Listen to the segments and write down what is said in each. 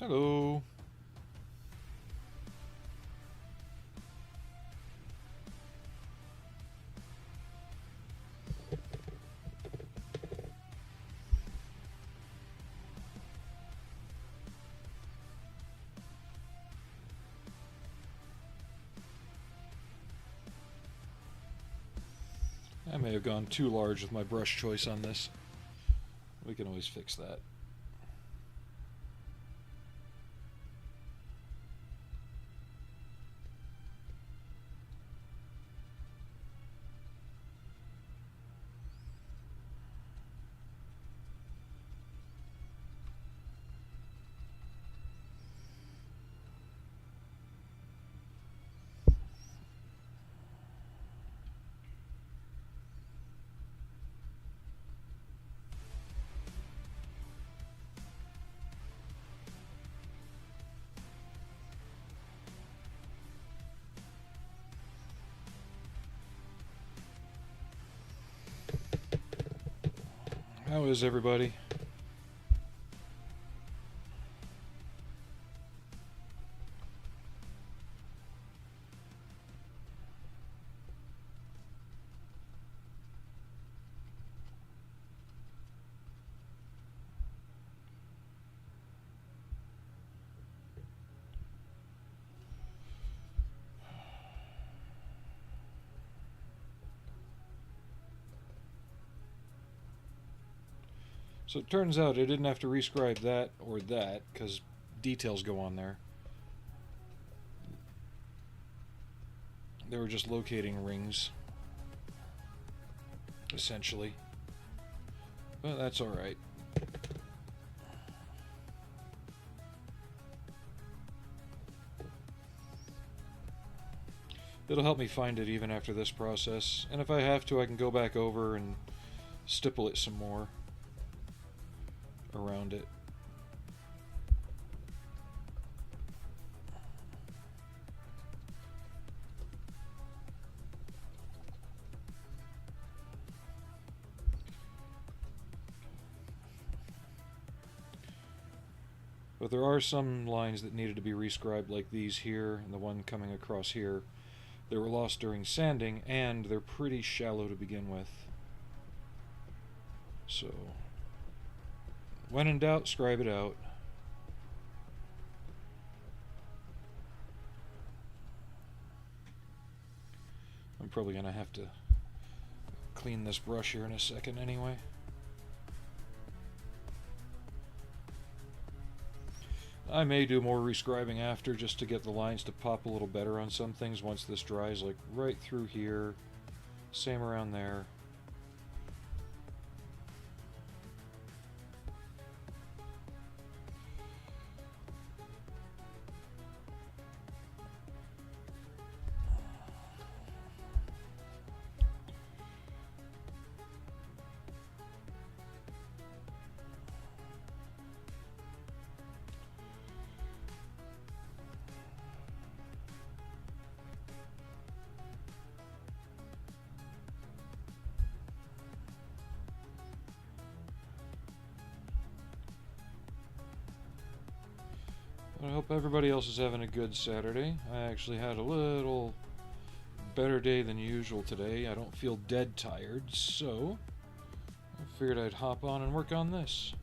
Hello. I may have gone too large with my brush choice on this. We can always fix that. How is everybody? So it turns out I didn't have to rescribe that or that because details go on there. They were just locating rings, essentially. But that's alright. It'll help me find it even after this process, and if I have to, I can go back over and stipple it some more around it. But there are some lines that needed to be rescribed, like these here and the one coming across here. They were lost during sanding, and they're pretty shallow to begin with. So, when in doubt, scribe it out. I'm probably going to have to clean this brush here in a second anyway. I may do more rescribing after just to get the lines to pop a little better on some things once this dries, like right through here, same around there. I hope everybody else is having a good Saturday. I actually had a little better day than usual today. I don't feel dead tired, so I figured I'd hop on and work on this.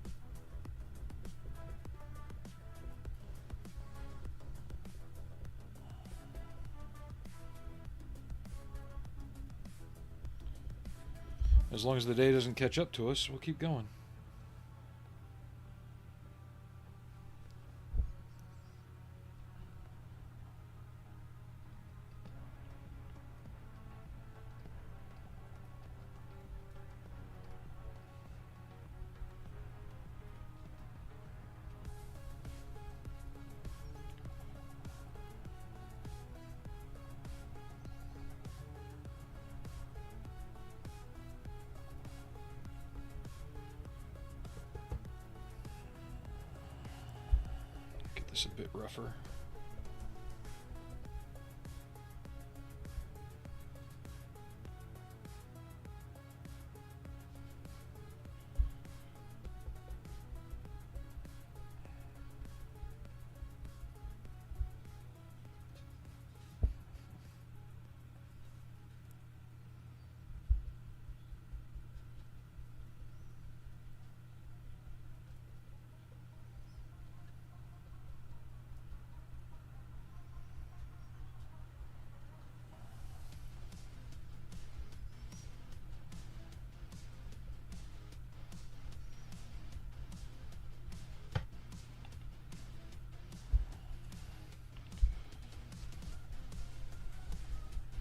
As long as the day doesn't catch up to us, we'll keep going. This a bit rougher.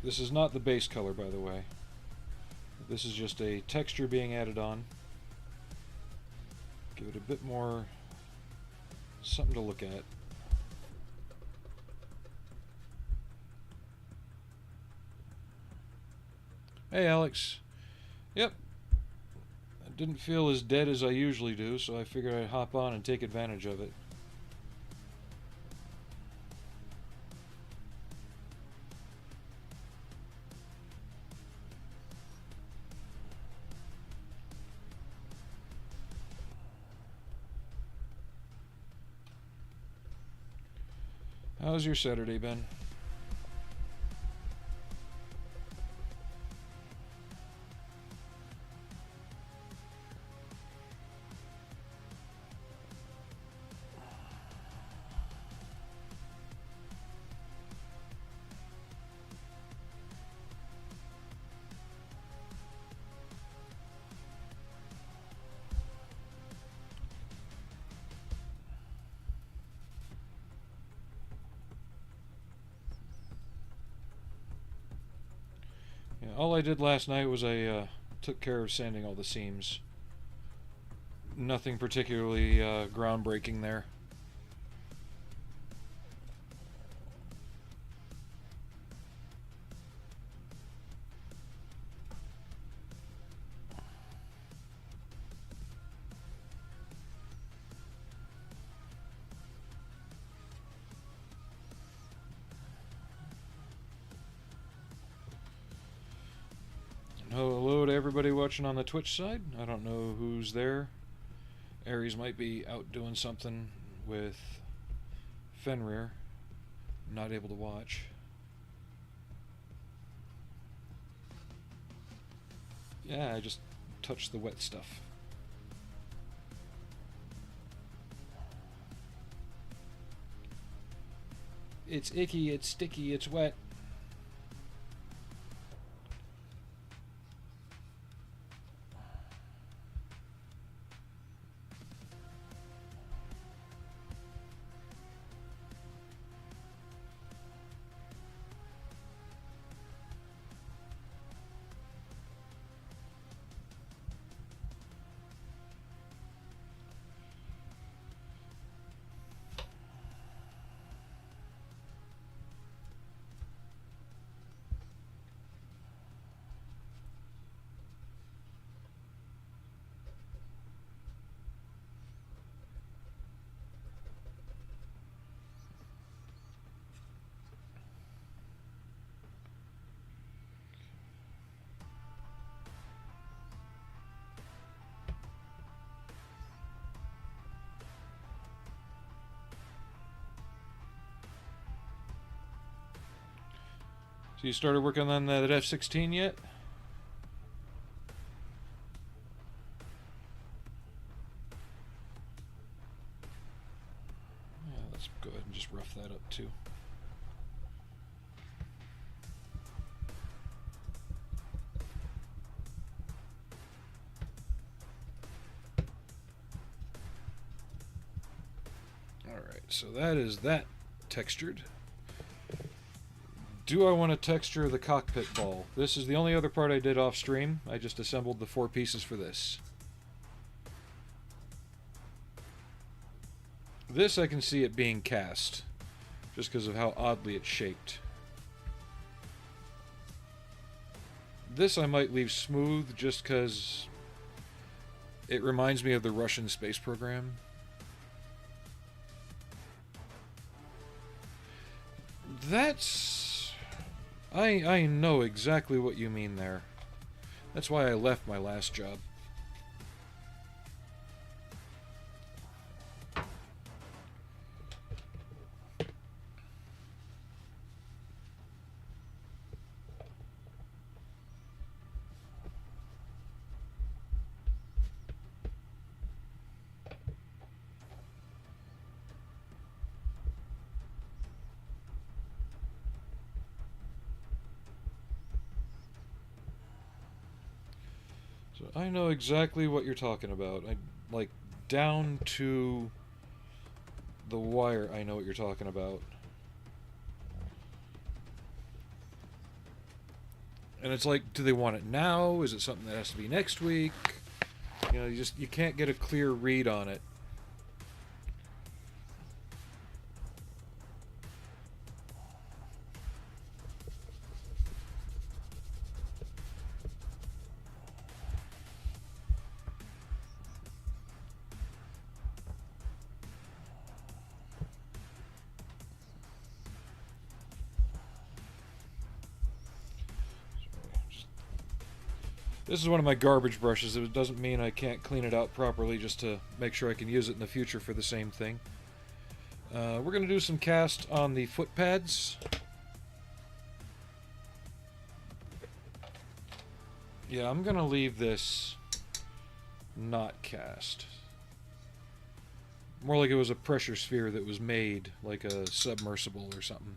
This is not the base color, by the way. This is just a texture being added on. Give it a bit more something to look at. Hey, Alex. Yep. I didn't feel as dead as I usually do, so I figured I'd hop on and take advantage of it. How's your Saturday been? Yeah, all I did last night was I took care of sanding all the seams. Nothing particularly groundbreaking there. Hello to everybody watching on the Twitch side. I don't know who's there. Aries might be out doing something with Fenrir. Not able to watch. Yeah, I just touched the wet stuff. It's icky, it's sticky, it's wet. So you started working on that F-16 yet? Yeah, let's go ahead and just rough that up too. Alright, so that is that textured. Do I want to texture the cockpit ball? This is the only other part I did off stream. I just assembled the 4 pieces for this. This I can see it being cast, just because of how oddly it's shaped. This I might leave smooth, just because it reminds me of the Russian space program. That's... I know exactly what you mean there. That's why I left my last job. I know exactly what you're talking about. Like, down to the wire, I know what you're talking about. And it's like, do they want it now? Is it something that has to be next week? You know, you can't get a clear read on it. This is one of my garbage brushes. It doesn't mean I can't clean it out properly, just to make sure I can use it in the future for the same thing. We're going to do some cast on the foot pads. Yeah, I'm going to leave this not cast. More like it was a pressure sphere that was made, like a submersible or something.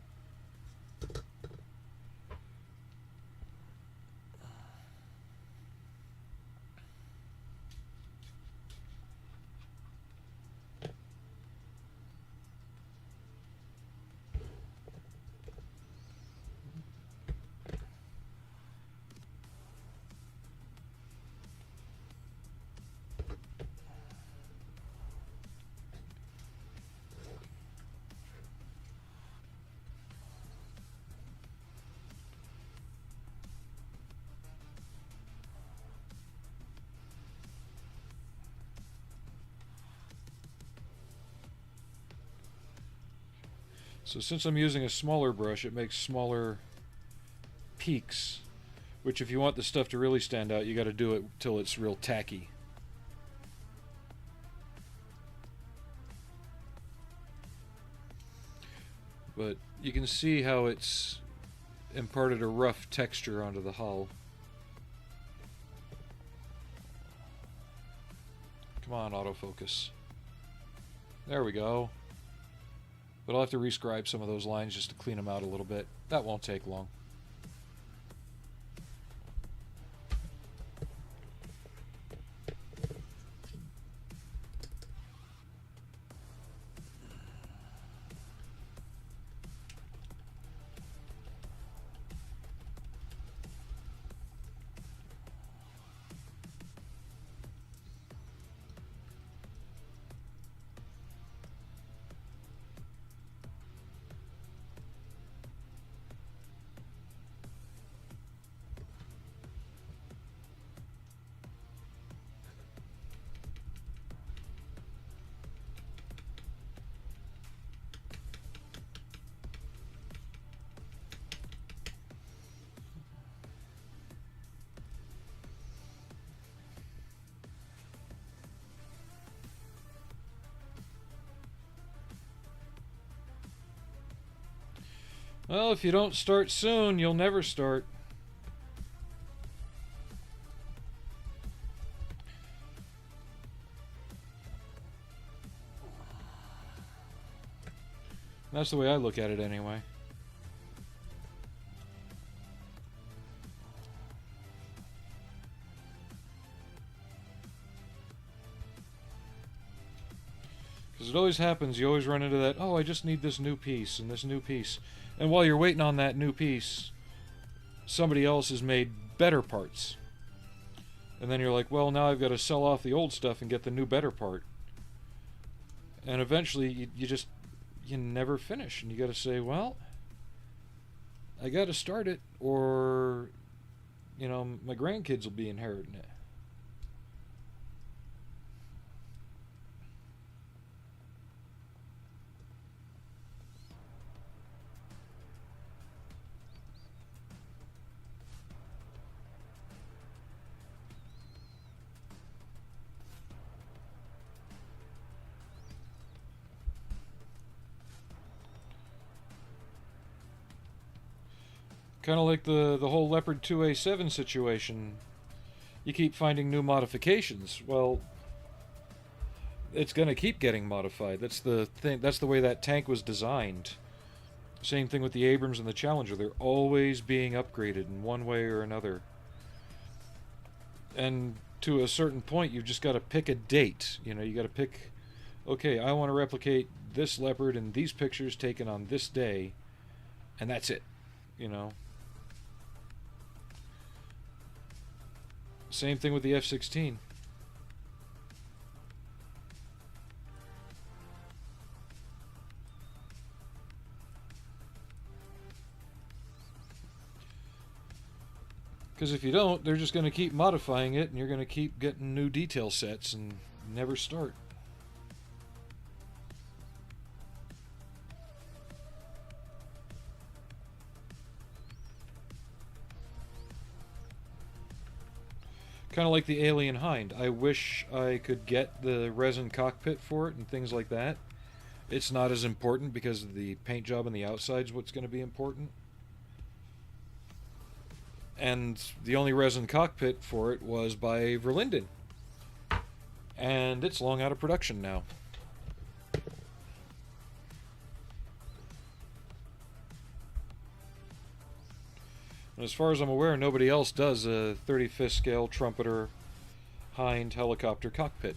So since I'm using a smaller brush, it makes smaller peaks, which if you want the stuff to really stand out, you got to do it till it's real tacky. But you can see how it's imparted a rough texture onto the hull. Come on, autofocus. There we go. But I'll have to rescribe some of those lines just to clean them out a little bit. That won't take long. Well, if you don't start soon, you'll never start. That's the way I look at it anyway. Because it always happens, you always run into that, oh, I just need this new piece and this new piece. And while you're waiting on that new piece, somebody else has made better parts. And then you're like, well, now I've got to sell off the old stuff and get the new better part. And eventually, you never finish. And you got to say, well, I got to start it, or, you know, my grandkids will be inheriting it. Kind of like the whole Leopard 2A7 situation. You keep finding new modifications. Well, it's going to keep getting modified. That's the thing. That's the way that tank was designed. Same thing with the Abrams and the Challenger. They're always being upgraded in one way or another. And to a certain point, you've just got to pick a date. You know, you got to pick, okay, I want to replicate this Leopard in these pictures taken on this day, and that's it. You know. Same thing with the F-16. Because if you don't, they're just going to keep modifying it, and you're going to keep getting new detail sets and never start. Kind of like the Alien Hind. I wish I could get the resin cockpit for it and things like that. It's not as important because the paint job on the outside is what's going to be important. And the only resin cockpit for it was by Verlinden. And it's long out of production now. And as far as I'm aware, nobody else does a 35th scale trumpeter Hind helicopter cockpit.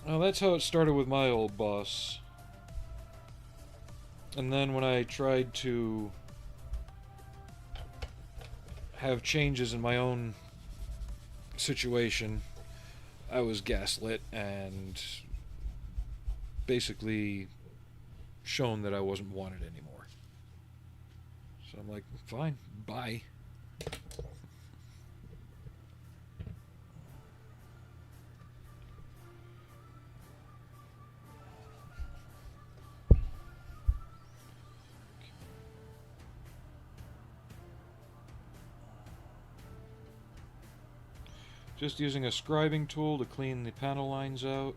Well, that's how it started with my old boss. And then when I tried to have changes in my own situation, I was gaslit and basically shown that I wasn't wanted anymore. So I'm like, fine, bye. Just using a scribing tool to clean the panel lines out.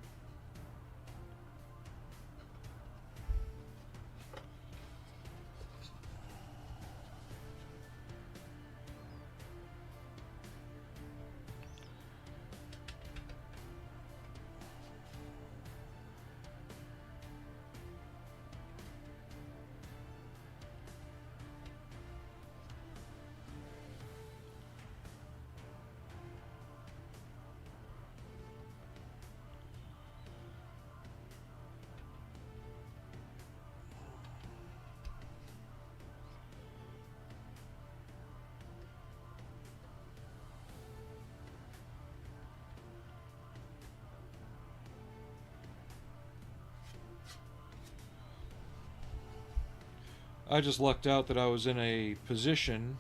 I just lucked out that I was in a position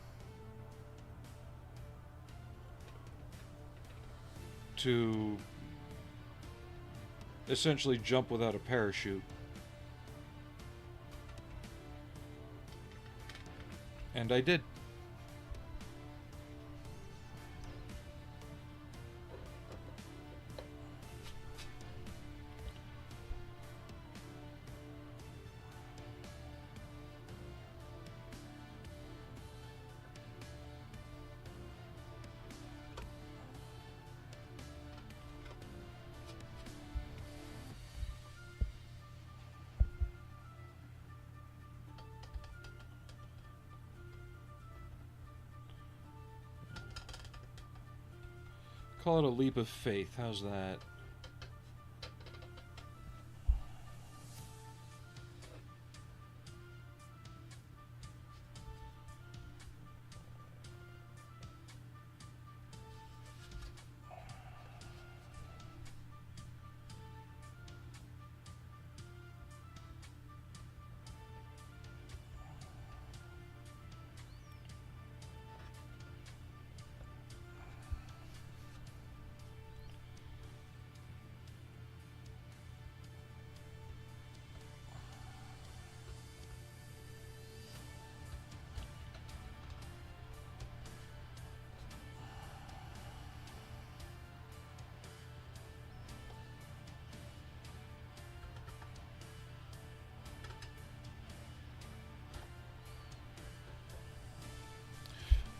to essentially jump without a parachute. And I did. Call it a leap of faith. How's that?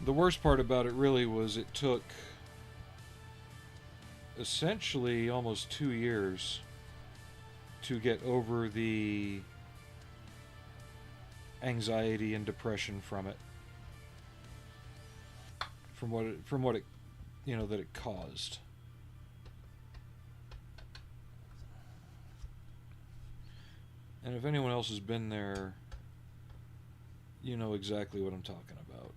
The worst part about it really was it took essentially almost 2 years to get over the anxiety and depression from it, from what it that it caused. And if anyone else has been there, you know exactly what I'm talking about.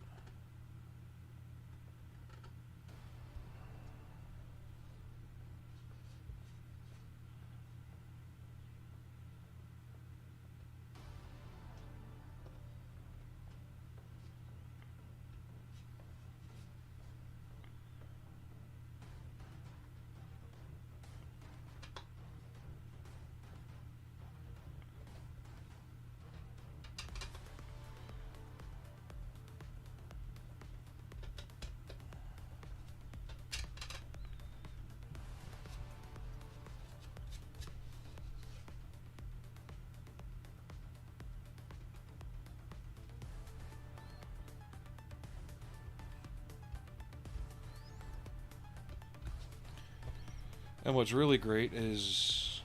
And what's really great is,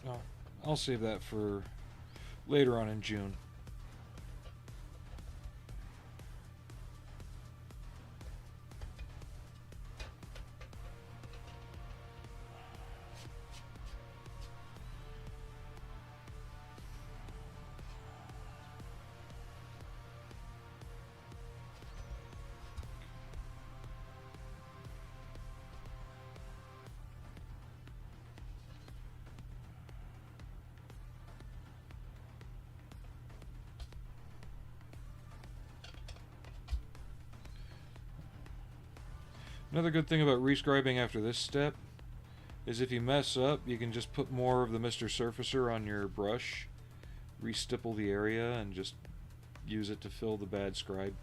well, I'll save that for later on in June. Another good thing about rescribing after this step is if you mess up, you can just put more of the Mr. Surfacer on your brush, restipple the area, and just use it to fill the bad scribe.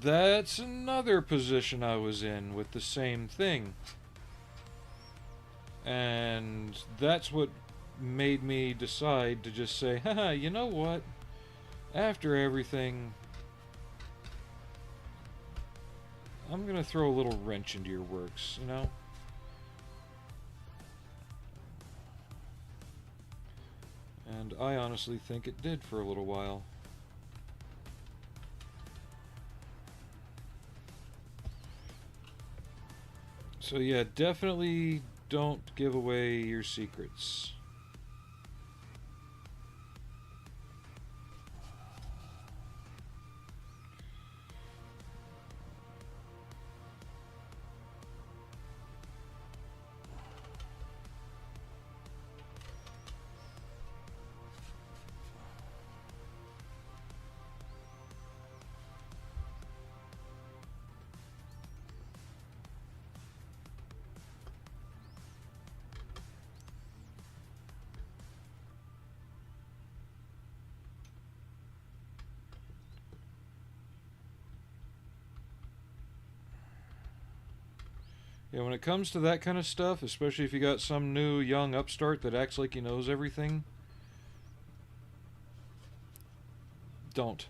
That's another position I was in with the same thing. And that's what made me decide to just say, haha, you know what? After everything, I'm going to throw a little wrench into your works, you know? And I honestly think it did for a little while. So yeah, definitely don't give away your secrets. Yeah, when it comes to that kind of stuff, especially if you got some new young upstart that acts like he knows everything, don't.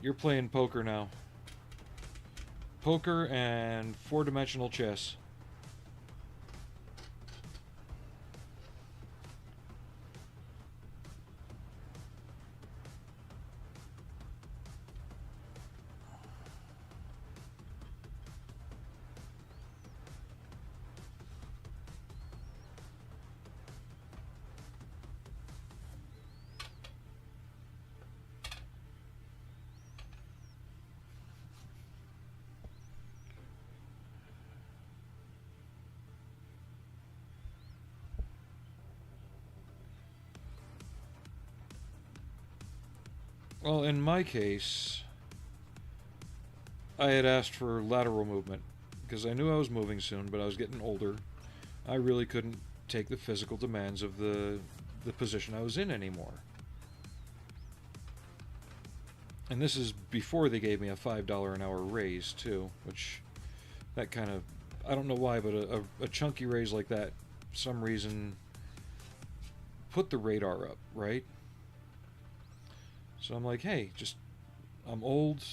You're playing poker now. Poker and four-dimensional chess. Well, in my case, I had asked for lateral movement because I knew I was moving soon, but I was getting older. I really couldn't take the physical demands of the position I was in anymore. And this is before they gave me a $5 an hour raise, too, which that kind of, I don't know why, but a chunky raise like that, for some reason, put the radar up, right? So I'm like, hey, I'm old,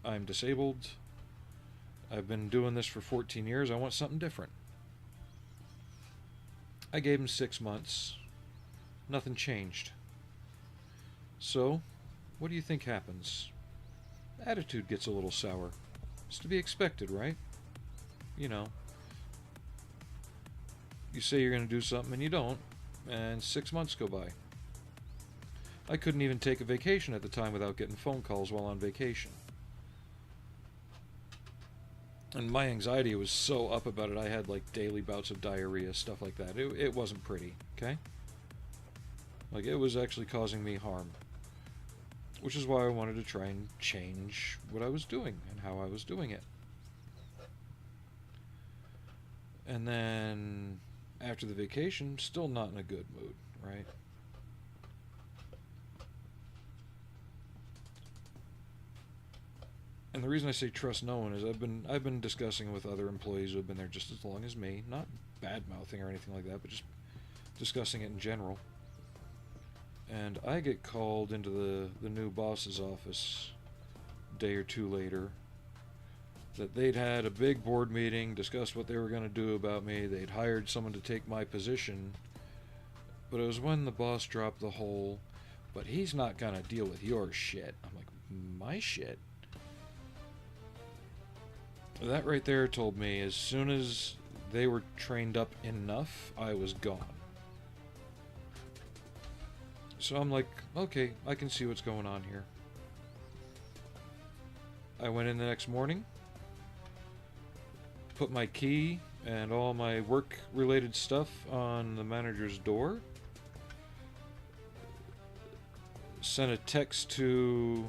I'm disabled, I've been doing this for 14 years, I want something different. I gave him 6 months. Nothing changed. So, what do you think happens? Attitude gets a little sour. It's to be expected, right? You know. You say you're going to do something and you don't, and 6 months go by. I couldn't even take a vacation at the time without getting phone calls while on vacation. And my anxiety was so up about it, I had like daily bouts of diarrhea, stuff like that. It wasn't pretty, okay? Like, it was actually causing me harm. Which is why I wanted to try and change what I was doing and how I was doing it. And then, after the vacation, still not in a good mood, right? And the reason I say trust no one is I've been discussing with other employees who have been there just as long as me, not bad-mouthing or anything like that, but just discussing it in general. And I get called into the new boss's office a day or two later, that they'd had a big board meeting, discussed what they were going to do about me, they'd hired someone to take my position, but it was when the boss dropped the whole, but he's not going to deal with your shit. I'm like, my shit? That right there told me as soon as they were trained up enough, I was gone. So I'm like, okay, I can see what's going on here. I went in the next morning, put my key and all my work-related stuff on the manager's door, sent a text to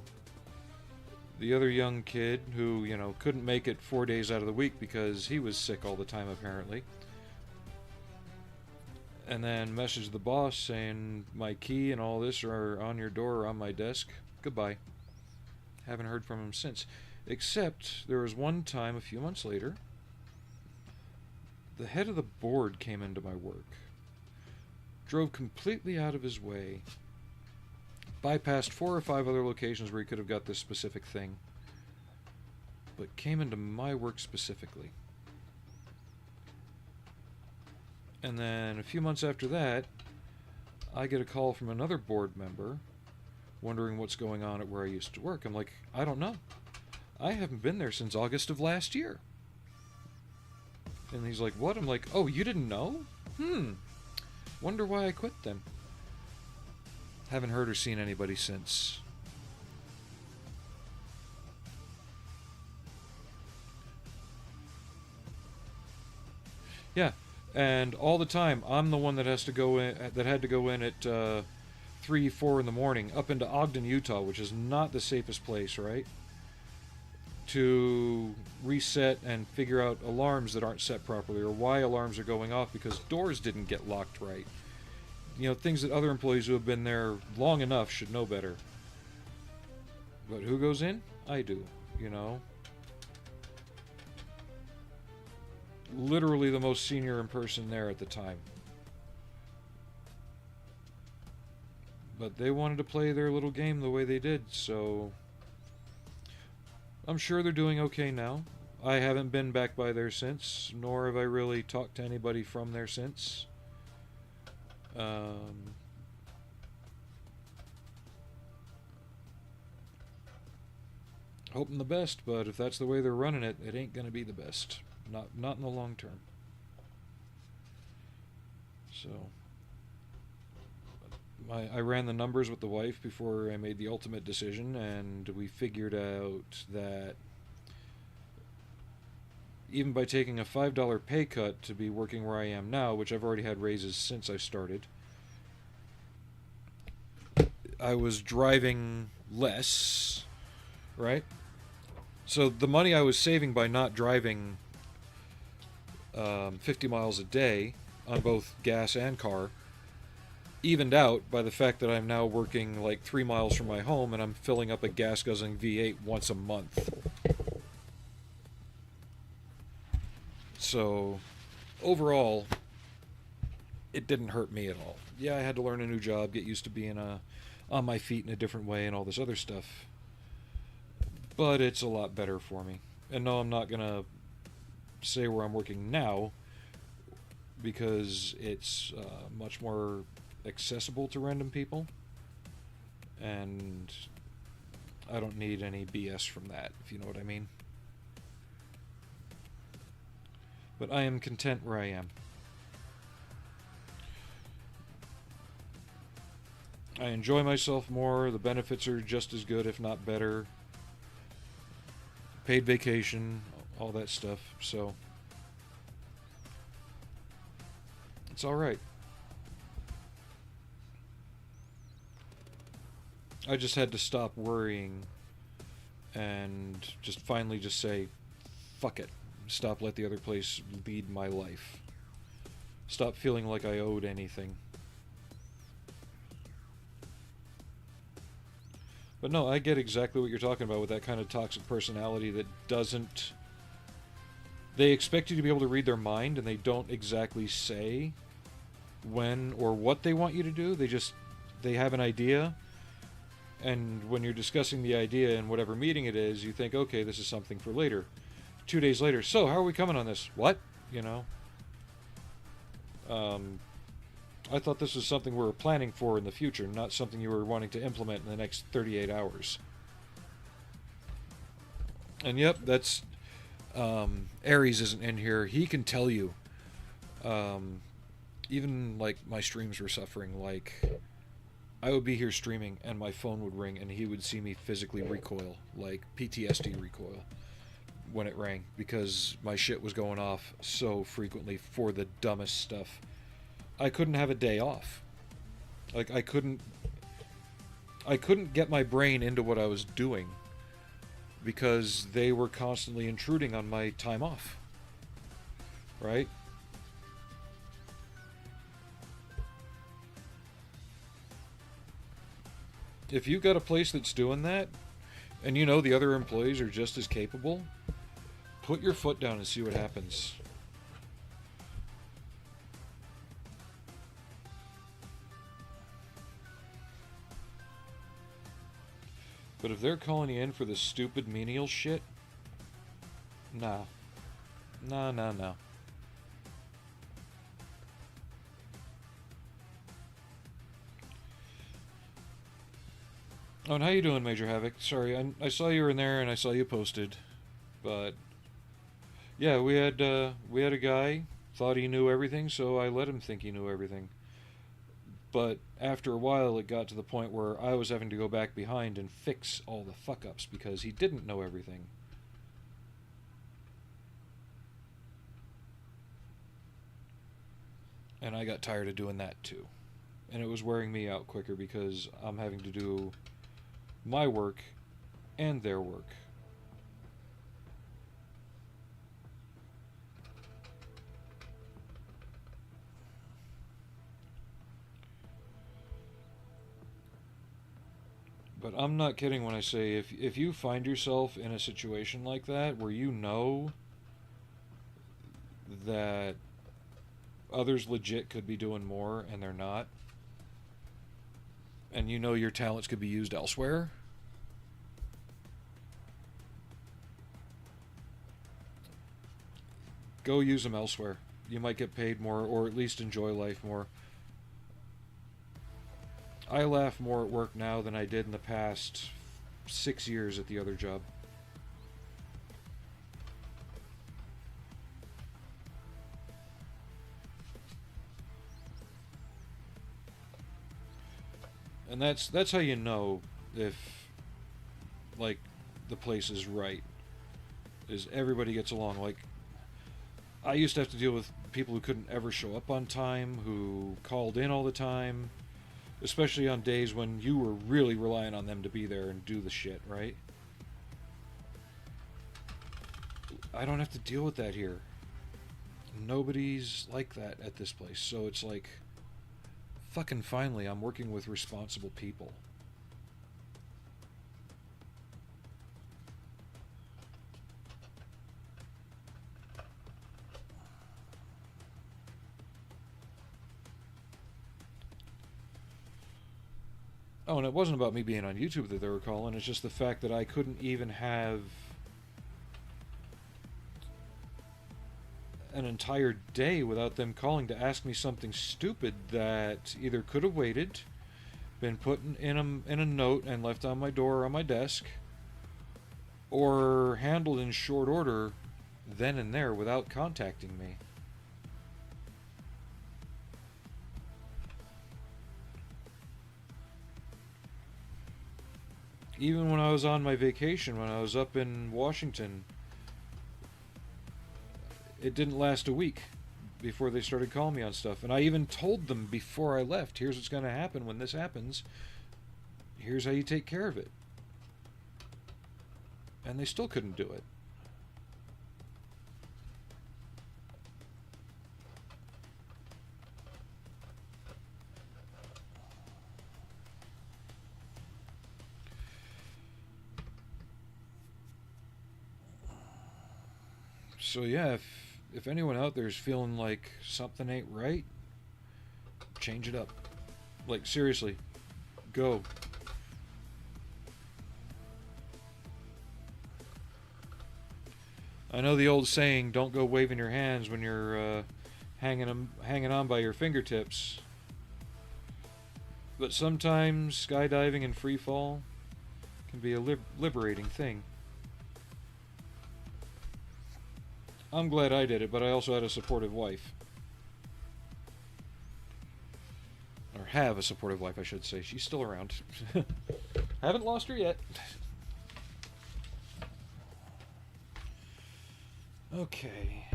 the other young kid who, you know, couldn't make it 4 days out of the week because he was sick all the time, apparently. And then messaged the boss saying, my key and all this are on your door or on my desk. Goodbye. Haven't heard from him since. Except, there was one time, a few months later, the head of the board came into my work. Drove completely out of his way. Bypassed 4 or 5 other locations where he could have got this specific thing, but came into my work specifically. And then a few months after that, I get a call from another board member wondering what's going on at where I used to work. I'm like, I don't know. I haven't been there since August of last year. And he's like, what? I'm like, oh, you didn't know? Wonder why I quit then. Haven't heard or seen anybody since. Yeah, and all the time I'm the one that has to go in, that had to go in at 3, 4 in the morning up into Ogden, Utah, which is not the safest place, right? To reset and figure out alarms that aren't set properly, or why alarms are going off because doors didn't get locked right. You know, things that other employees who have been there long enough should know better. But who goes in? I do, you know. Literally the most senior in person there at the time. But they wanted to play their little game the way they did, so I'm sure they're doing okay now. I haven't been back by there since, nor have I really talked to anybody from there since. Hoping the best, but if that's the way they're running it, it ain't gonna be the best. Not in the long term. So I ran the numbers with the wife before I made the ultimate decision, and we figured out that even by taking a $5 pay cut to be working where I am now, which I've already had raises since I started, I was driving less, right? So the money I was saving by not driving 50 miles a day on both gas and car evened out by the fact that I'm now working like 3 miles from my home and I'm filling up a gas-guzzling V8 once a month. So, overall, it didn't hurt me at all. Yeah, I had to learn a new job, get used to being on my feet in a different way and all this other stuff. But it's a lot better for me. And no, I'm not going to say where I'm working now because it's much more accessible to random people. And I don't need any BS from that, if you know what I mean. But I am content where I am. I enjoy myself more. The benefits are just as good, if not better. Paid vacation, all that stuff. So it's all right. I just had to stop worrying and just finally just say, fuck it. Stop, let the other place lead my life. Stop feeling like I owed anything. But no, I get exactly what you're talking about with that kind of toxic personality that doesn't... They expect you to be able to read their mind, and they don't exactly say when or what they want you to do. They have an idea, and when you're discussing the idea in whatever meeting it is, you think, okay, this is something for later. 2 days later, so how are we coming on this? What? You know? I thought this was something we were planning for in the future, not something you were wanting to implement in the next 38 hours. And yep, that's... Aries isn't in here. He can tell you. Even, like, my streams were suffering. Like, I would be here streaming, and my phone would ring, and he would see me physically recoil. Like, PTSD recoil. When it rang. Because my shit was going off so frequently for the dumbest stuff. I couldn't have a day off. Like, I couldn't get my brain into what I was doing because they were constantly intruding on my time off. Right? If you've got a place that's doing that, and you know the other employees are just as capable, put your foot down and see what happens. But if they're calling you in for this stupid menial shit, nah. No. Oh, and how you doing, Major Havoc? Sorry, I saw you were in there and I saw you posted. But, yeah, we had a guy, thought he knew everything, so I let him think he knew everything. But after a while, it got to the point where I was having to go back behind and fix all the fuck-ups because he didn't know everything. And I got tired of doing that too. And it was wearing me out quicker because I'm having to do my work and their work. But I'm not kidding when I say if you find yourself in a situation like that where you know that others legit could be doing more and they're not, and you know your talents could be used elsewhere, go use them elsewhere. You might get paid more or at least enjoy life more. I laugh more at work now than I did in the past 6 years at the other job. And that's how you know if, like, the place is right. Is everybody gets along. Like, I used to have to deal with people who couldn't ever show up on time, who called in all the time, especially on days when you were really relying on them to be there and do the shit, right? I don't have to deal with that here. Nobody's like that at this place, so it's like, fucking finally, I'm working with responsible people. Oh, and it wasn't about me being on YouTube that they were calling. It's just the fact that I couldn't even have an entire day without them calling to ask me something stupid that either could have waited, been put in a note and left on my door or on my desk, or handled in short order then and there without contacting me. Even when I was on my vacation, when I was up in Washington, it didn't last a week before they started calling me on stuff. And I even told them before I left, here's what's going to happen when this happens. Here's how you take care of it. And they still couldn't do it. So yeah, if anyone out there is feeling like something ain't right, change it up. Like, seriously, go. I know the old saying, don't go waving your hands when you're hanging on by your fingertips. But sometimes skydiving and free fall can be a liberating thing. I'm glad I did it, but I also had a supportive wife. Or have a supportive wife, I should say. She's still around. Haven't lost her yet. Okay.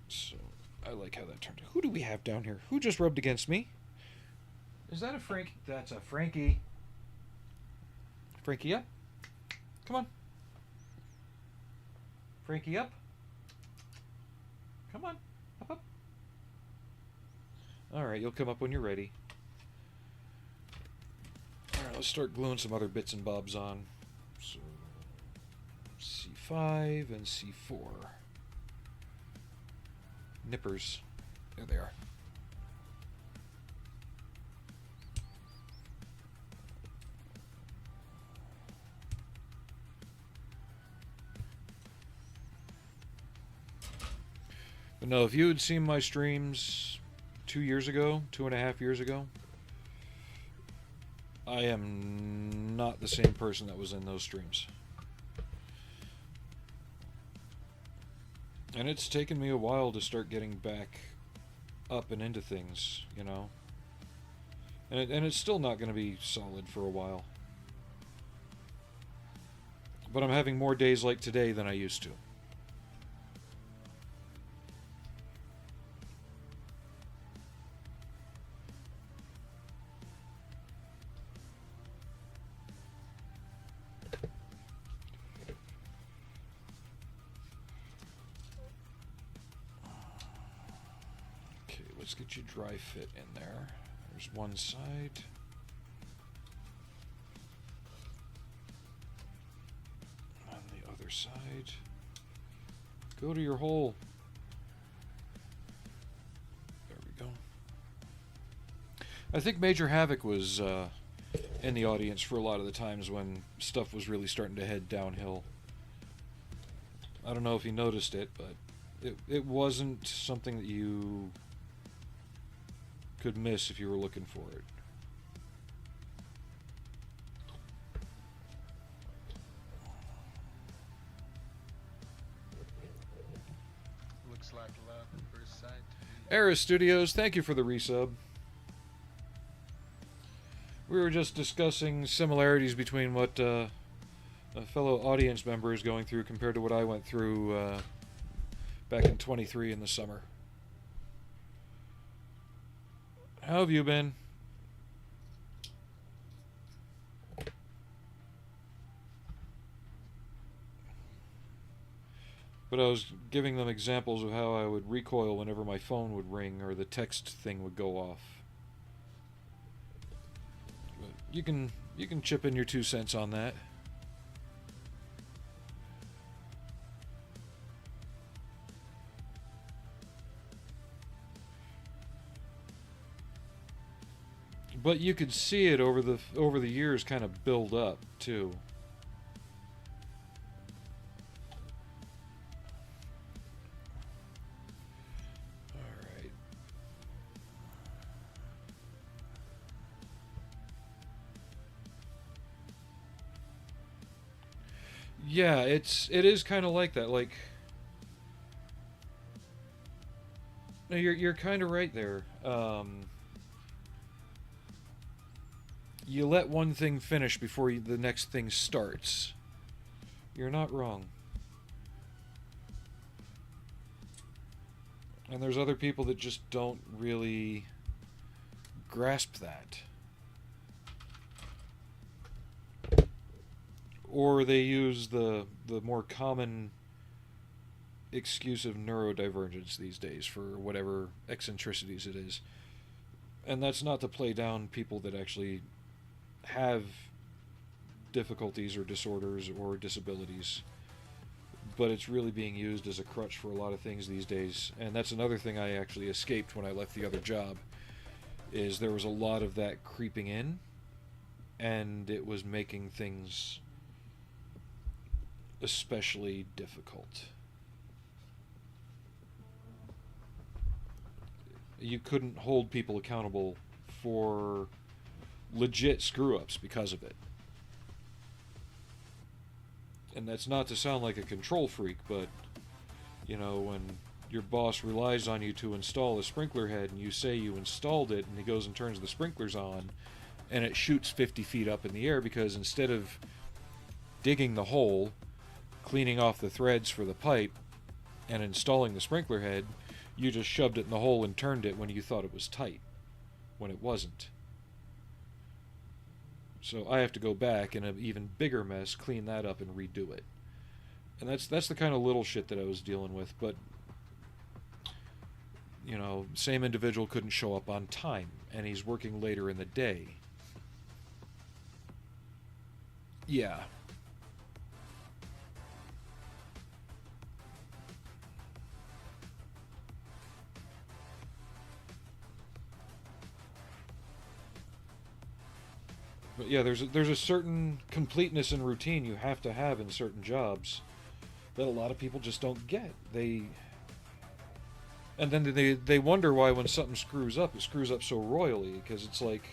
So, I like how that turned out. Who do we have down here? Who just rubbed against me? Is that a Frank? That's a Frankie. Frankie up? Come on. Frankie up. Come on. Up, up. Alright, you'll come up when you're ready. Alright, let's start gluing some other bits and bobs on. So, C5 and C4. Nippers. There they are. But no, if you had seen my streams 2 years ago, 2.5 years ago, I am not the same person that was in those streams. And it's taken me a while to start getting back up and into things, you know. And it's still not going to be solid for a while. But I'm having more days like today than I used to. Let's get you dry fit in there. There's one side. On the other side. Go to your hole. There we go. I think Major Havoc was in the audience for a lot of the times when stuff was really starting to head downhill. I don't know if you noticed it, but it wasn't something that you could miss if you were looking for it. Looks like love at first sight. Era Studios, thank you for the resub. We were just discussing similarities between what a fellow audience member is going through compared to what I went through back in 23 in the summer. How have you been? But I was giving them examples of how I would recoil whenever my phone would ring or the text thing would go off. But you can chip in your 2 cents on that. But you could see it over the years kind of build up too. All right. Yeah, it is kind of like that. Like, no, you're kind of right there. You let one thing finish before the next thing starts. You're not wrong. And there's other people that just don't really grasp that. Or they use the more common excuse of neurodivergence these days for whatever eccentricities it is. And that's not to play down people that actually have difficulties or disorders or disabilities, but it's really being used as a crutch for a lot of things these days. And that's another thing I actually escaped when I left the other job, is there was a lot of that creeping in, and it was making things especially difficult. You couldn't hold people accountable for legit screw-ups because of it. And that's not to sound like a control freak, but, you know, when your boss relies on you to install a sprinkler head and you say you installed it, and he goes and turns the sprinklers on and it shoots 50 feet up in the air because instead of digging the hole, cleaning off the threads for the pipe, and installing the sprinkler head, you just shoved it in the hole and turned it when you thought it was tight, when it wasn't. So I have to go back in an even bigger mess, clean that up, and redo it. And that's the kind of little shit that I was dealing with. But, you know, same individual couldn't show up on time, and he's working later in the day. Yeah. But yeah, there's a certain completeness and routine you have to have in certain jobs that a lot of people just don't get. And then they wonder why when something screws up, it screws up so royally, because it's like,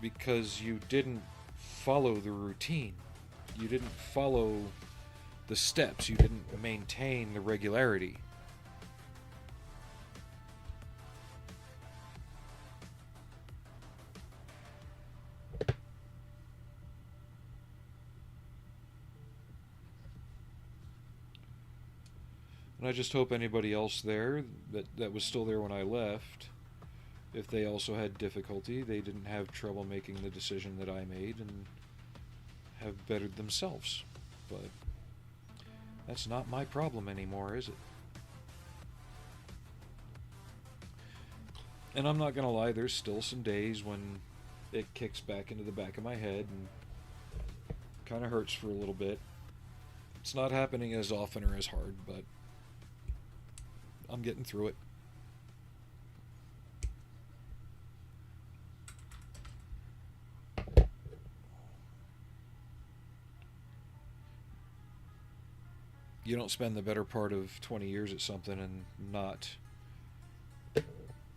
because you didn't follow the routine. You didn't follow the steps. You didn't maintain the regularity. And I just hope anybody else there that was still there when I left, if they also had difficulty, they didn't have trouble making the decision that I made and have bettered themselves. But that's not my problem anymore, is it? And I'm not gonna lie, there's still some days when it kicks back into the back of my head and kind of hurts for a little bit. It's not happening as often or as hard, but I'm getting through it. You don't spend the better part of 20 years at something and not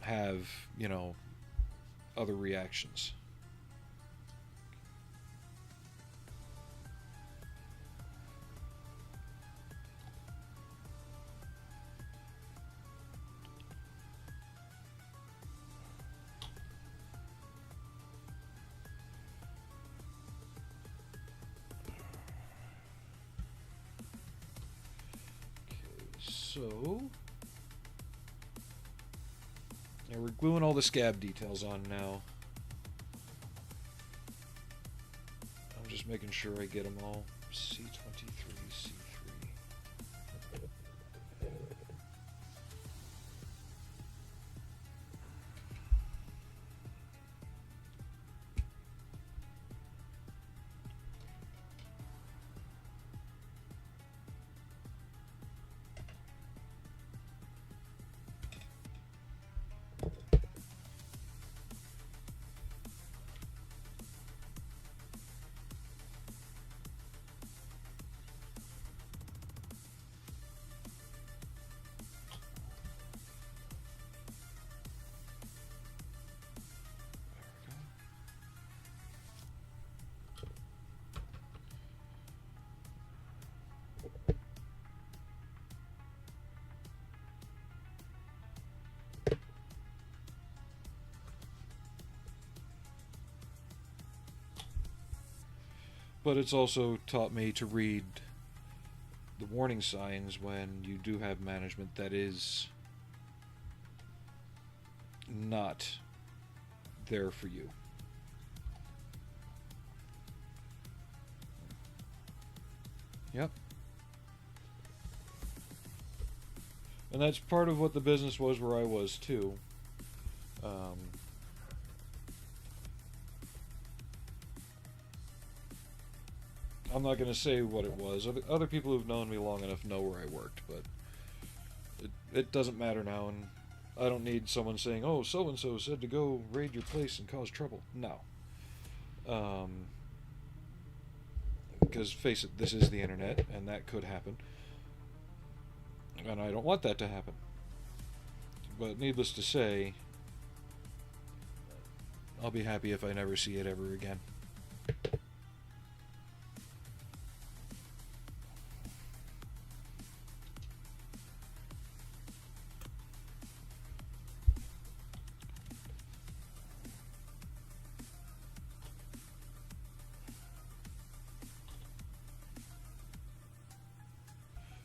have, you know, other reactions. So, yeah, we're gluing all the scab details on now. I'm just making sure I get them all. C23, C3. But it's also taught me to read the warning signs when you do have management that is not there for you. Yep. And that's part of what the business was where I was too. I'm not going to say what it was. Other people who've known me long enough know where I worked, but it doesn't matter now, and I don't need someone saying, oh, so-and-so said to go raid your place and cause trouble. No. Because, face it, this is the internet, and that could happen. And I don't want that to happen. But needless to say, I'll be happy if I never see it ever again.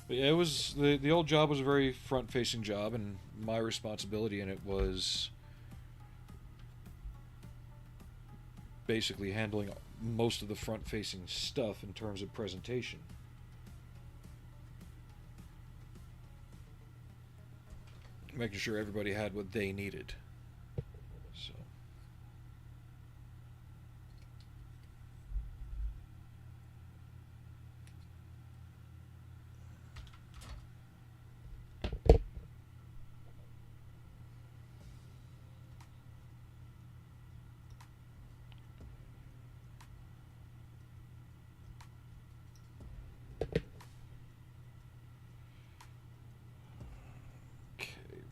But yeah, it was the old job was a very front-facing job, and my responsibility in it was basically handling most of the front-facing stuff in terms of presentation. Making sure everybody had what they needed. So.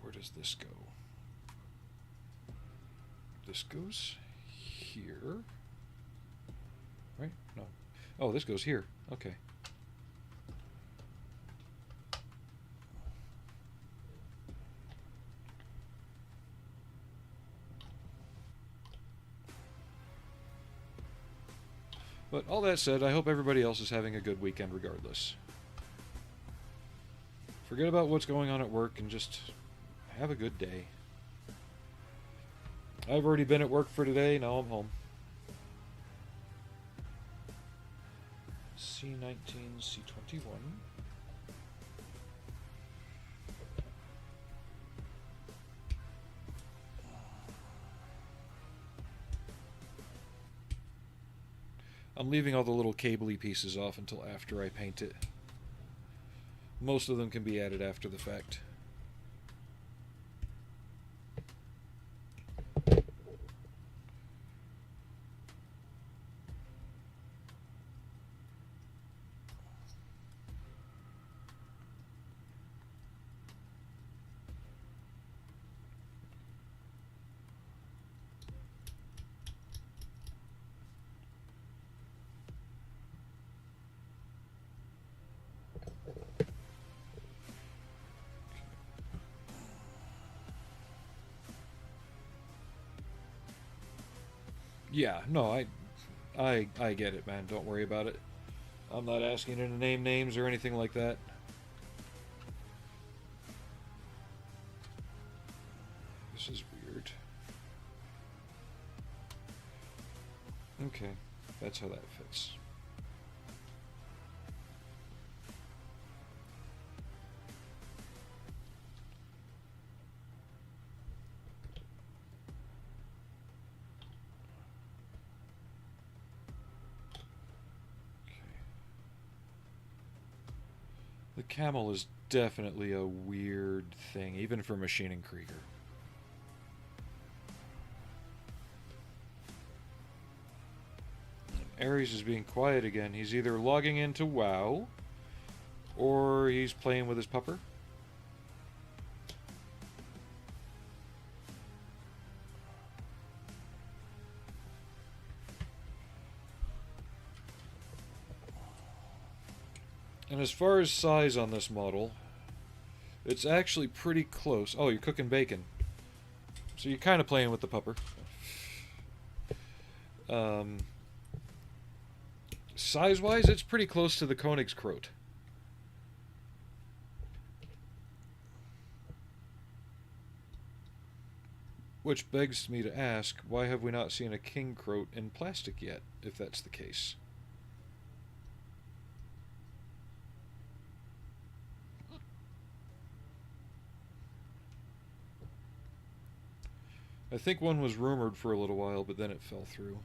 Where does this go? This goes here. Right? No. Oh, this goes here. Okay. But all that said, I hope everybody else is having a good weekend regardless. Forget about what's going on at work and just have a good day. I've already been at work for today, now I'm home. C19, C21. I'm leaving all the little cabley pieces off until after I paint it. Most of them can be added after the fact. Yeah, no, I get it, man. Don't worry about it. I'm not asking you to name names or anything like that. This is weird. Okay, that's how that fits. The Camel is definitely a weird thing, even for machining Krieger. Ares is being quiet again. He's either logging into WoW, or he's playing with his pupper. And as far as size on this model, it's actually pretty close. Oh, you're cooking bacon. So you're kind of playing with the pupper. Size-wise, it's pretty close to the Königskrot. Which begs me to ask, why have we not seen a king croat in plastic yet, if that's the case? I think one was rumored for a little while, but then it fell through.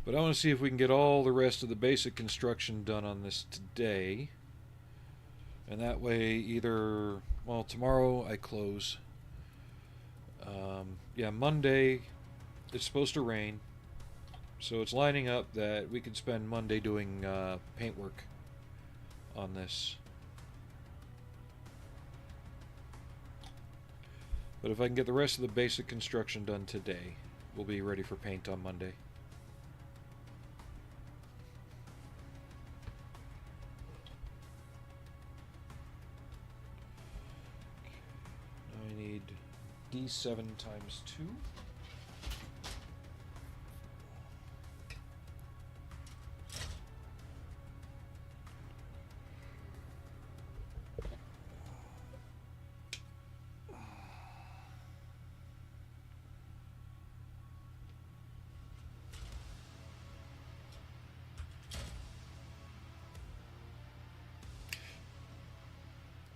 But I want to see if we can get all the rest of the basic construction done on this today. And that way, either, well, tomorrow I close. Yeah, Monday, it's supposed to rain. So it's lining up that we can spend Monday doing paintwork on this. But if I can get the rest of the basic construction done today, we'll be ready for paint on Monday. I need D7 times 2.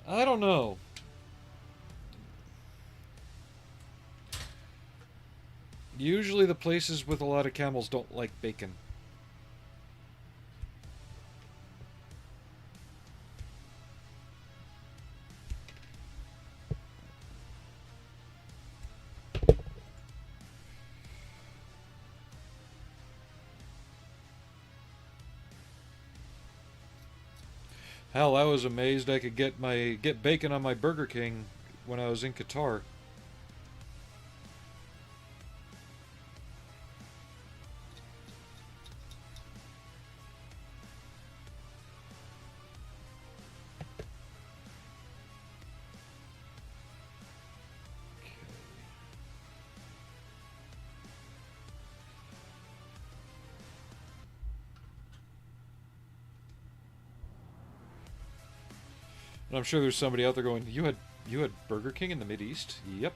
I don't know. Usually the places with a lot of camels don't like bacon. Hell, I was amazed I could get bacon on my Burger King when I was in Qatar. And I'm sure there's somebody out there going, you had Burger King in the Mideast? Yep.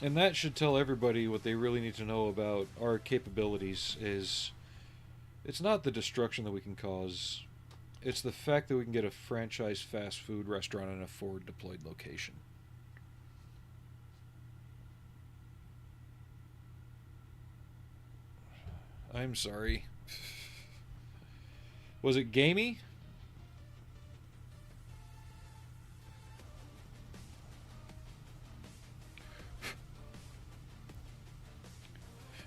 And that should tell everybody what they really need to know about our capabilities is it's not the destruction that we can cause. It's the fact that we can get a franchise fast food restaurant in a forward deployed location. I'm sorry. Was it gamey?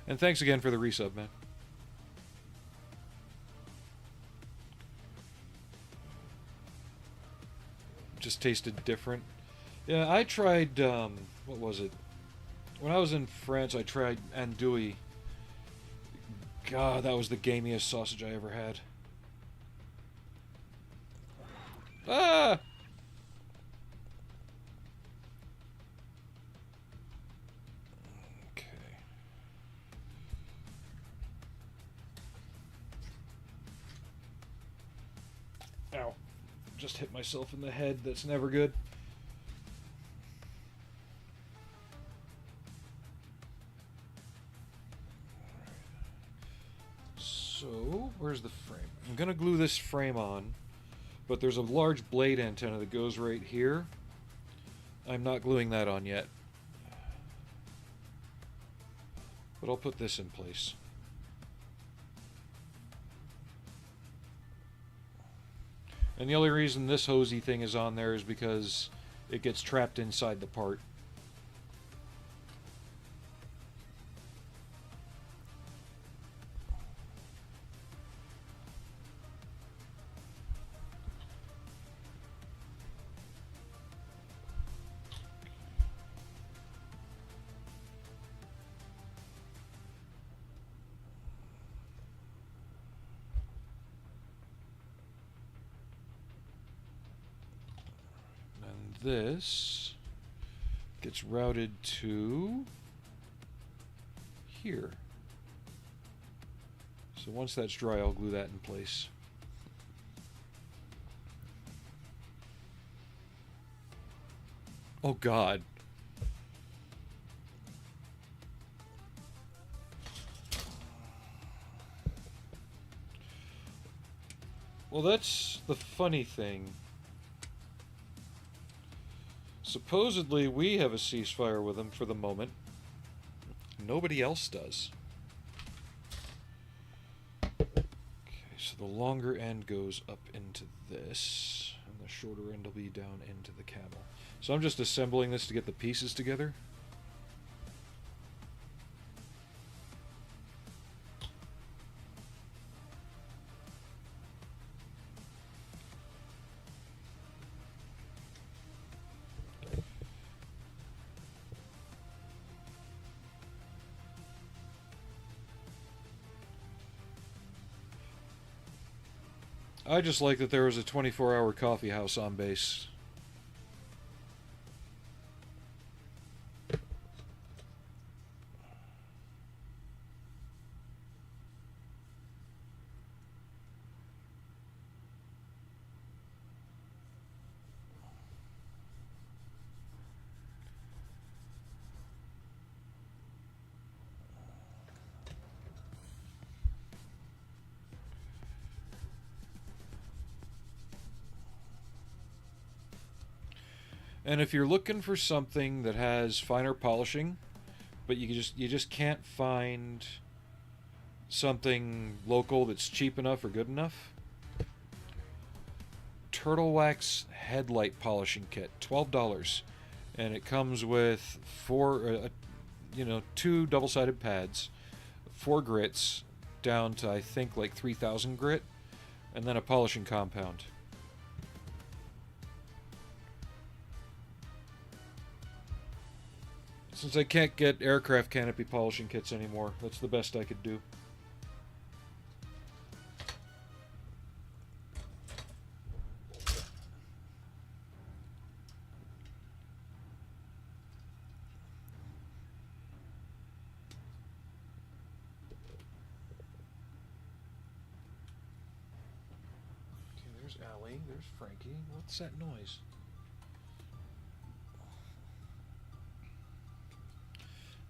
And thanks again for the resub, man. Just tasted different. Yeah, I tried, what was it? When I was in France, I tried andouille. God, that was the gamiest sausage I ever had. Ah! Okay. Ow. Just hit myself in the head. That's never good. So, where's the frame? I'm gonna glue this frame on, but there's a large blade antenna that goes right here. I'm not gluing that on yet. But I'll put this in place. And the only reason this hosey thing is on there is because it gets trapped inside the part. this gets routed to here. So once that's dry, I'll glue that in place. Oh God. Well, that's the funny thing. Supposedly we have a ceasefire with them for the moment. Nobody else does. Okay, so the longer end goes up into this, and the shorter end will be down into the Camel. So I'm just assembling this to get the pieces together. I just like that there was a 24-hour coffee house on base. And if you're looking for something that has finer polishing, but you just can't find something local that's cheap enough or good enough, Turtle Wax headlight polishing kit, $12, and it comes with two double-sided pads, 4 grits down to I think like 3,000 grit, and then a polishing compound. Since I can't get aircraft canopy polishing kits anymore, that's the best I could do. Okay, there's Allie, there's Frankie. What's that noise?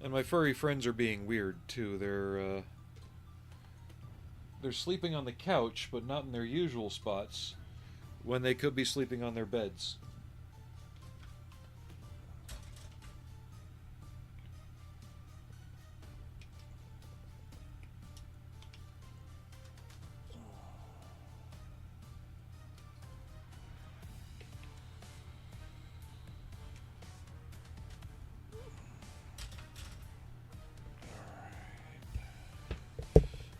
And my furry friends are being weird too. They're sleeping on the couch, but not in their usual spots, when they could be sleeping on their beds.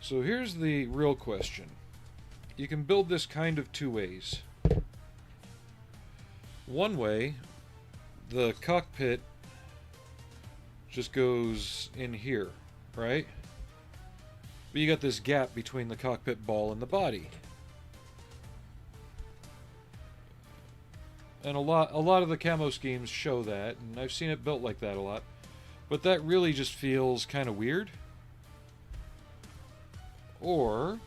So here's the real question. You can build this kind of 2 ways. One way, the cockpit just goes in here, right? But you got this gap between the cockpit ball and the body. And a lot of the camo schemes show that, and I've seen it built like that a lot. But that really just feels kind of weird. Or,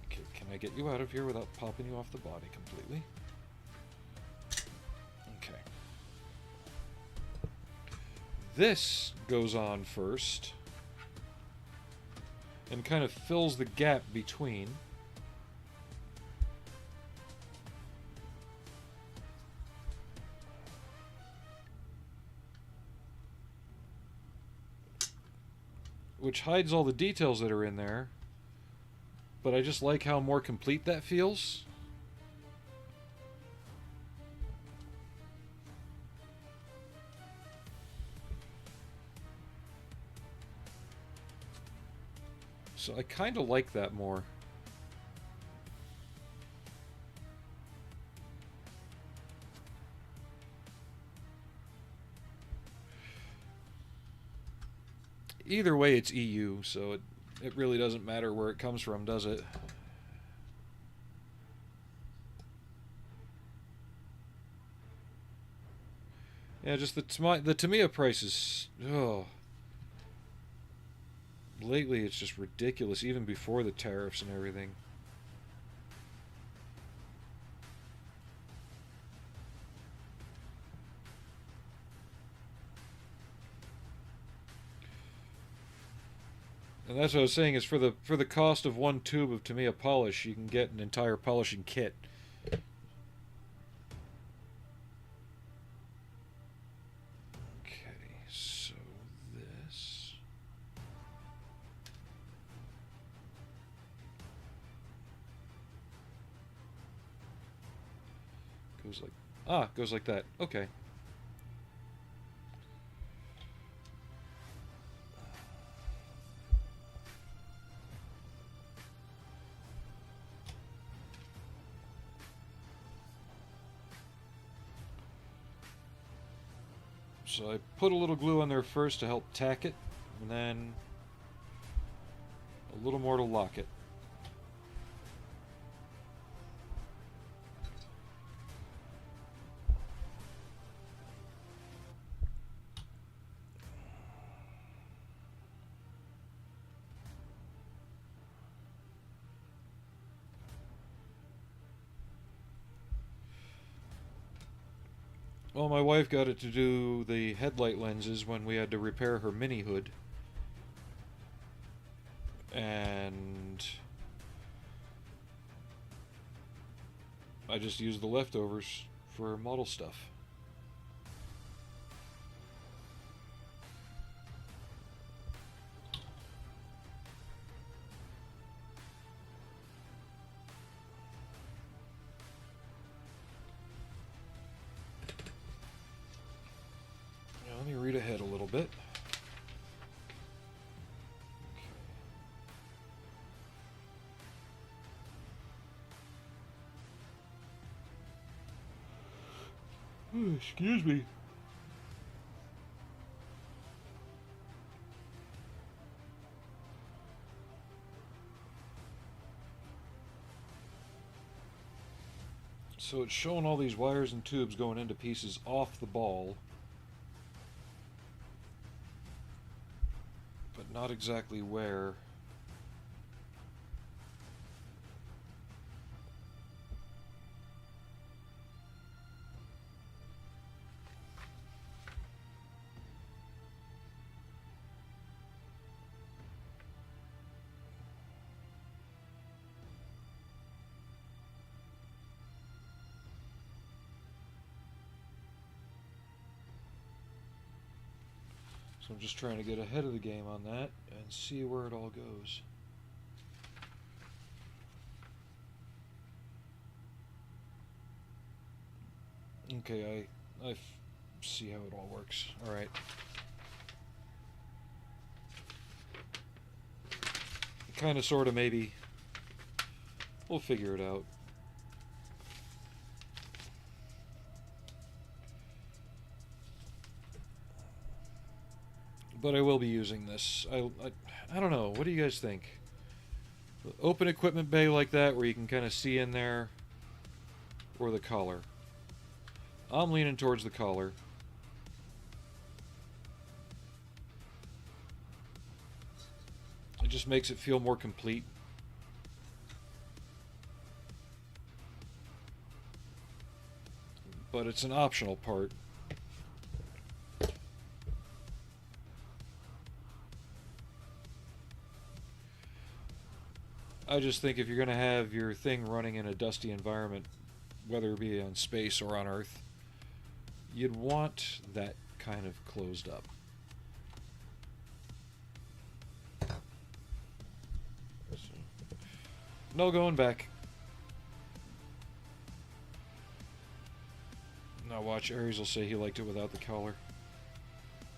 okay, can I get you out of here without popping you off the body completely? Okay. This goes on first and kind of fills the gap between. Which hides all the details that are in there, but I just like how more complete that feels. So I kind of like that more. Either way, it's EU, so it really doesn't matter where it comes from, does it? Yeah, just the Tamiya prices. Oh, lately it's just ridiculous. Even before the tariffs and everything. And that's what I was saying is for the cost of one tube of Tamiya polish, you can get an entire polishing kit. Okay, so this goes like that. Okay. So I put a little glue on there first to help tack it, and then a little more to lock it. Well, my wife got it to do the headlight lenses when we had to repair her mini hood. And I just used the leftovers for model stuff. Now let me read ahead a little bit. Excuse me. So it's showing all these wires and tubes going into pieces off the ball, but not exactly where. So I'm just trying to get ahead of the game on that and see where it all goes. Okay, I see how it all works. All right. Kind of, sort of, maybe. We'll figure it out. But I will be using this. I don't know. What do you guys think? Open equipment bay like that where you can kind of see in there, or the collar? I'm leaning towards the collar. It just makes it feel more complete. But it's an optional part. I just think if you're going to have your thing running in a dusty environment, whether it be on space or on Earth, you'd want that kind of closed up. No going back. Now watch, Aries will say he liked it without the collar.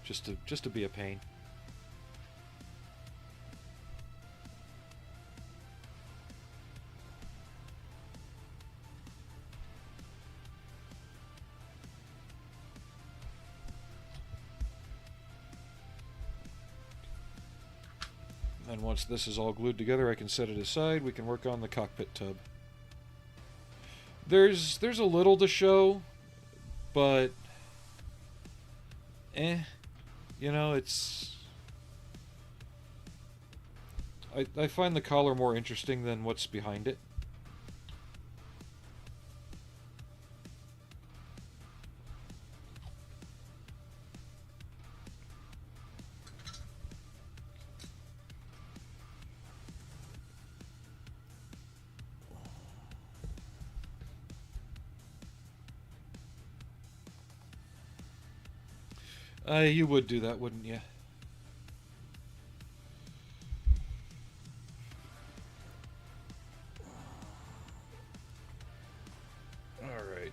Just to be a pain. And once this is all glued together, I can set it aside. We can work on the cockpit tub. There's a little to show, but You know, it's... I find the collar more interesting than what's behind it. You would do that, wouldn't you? Alright.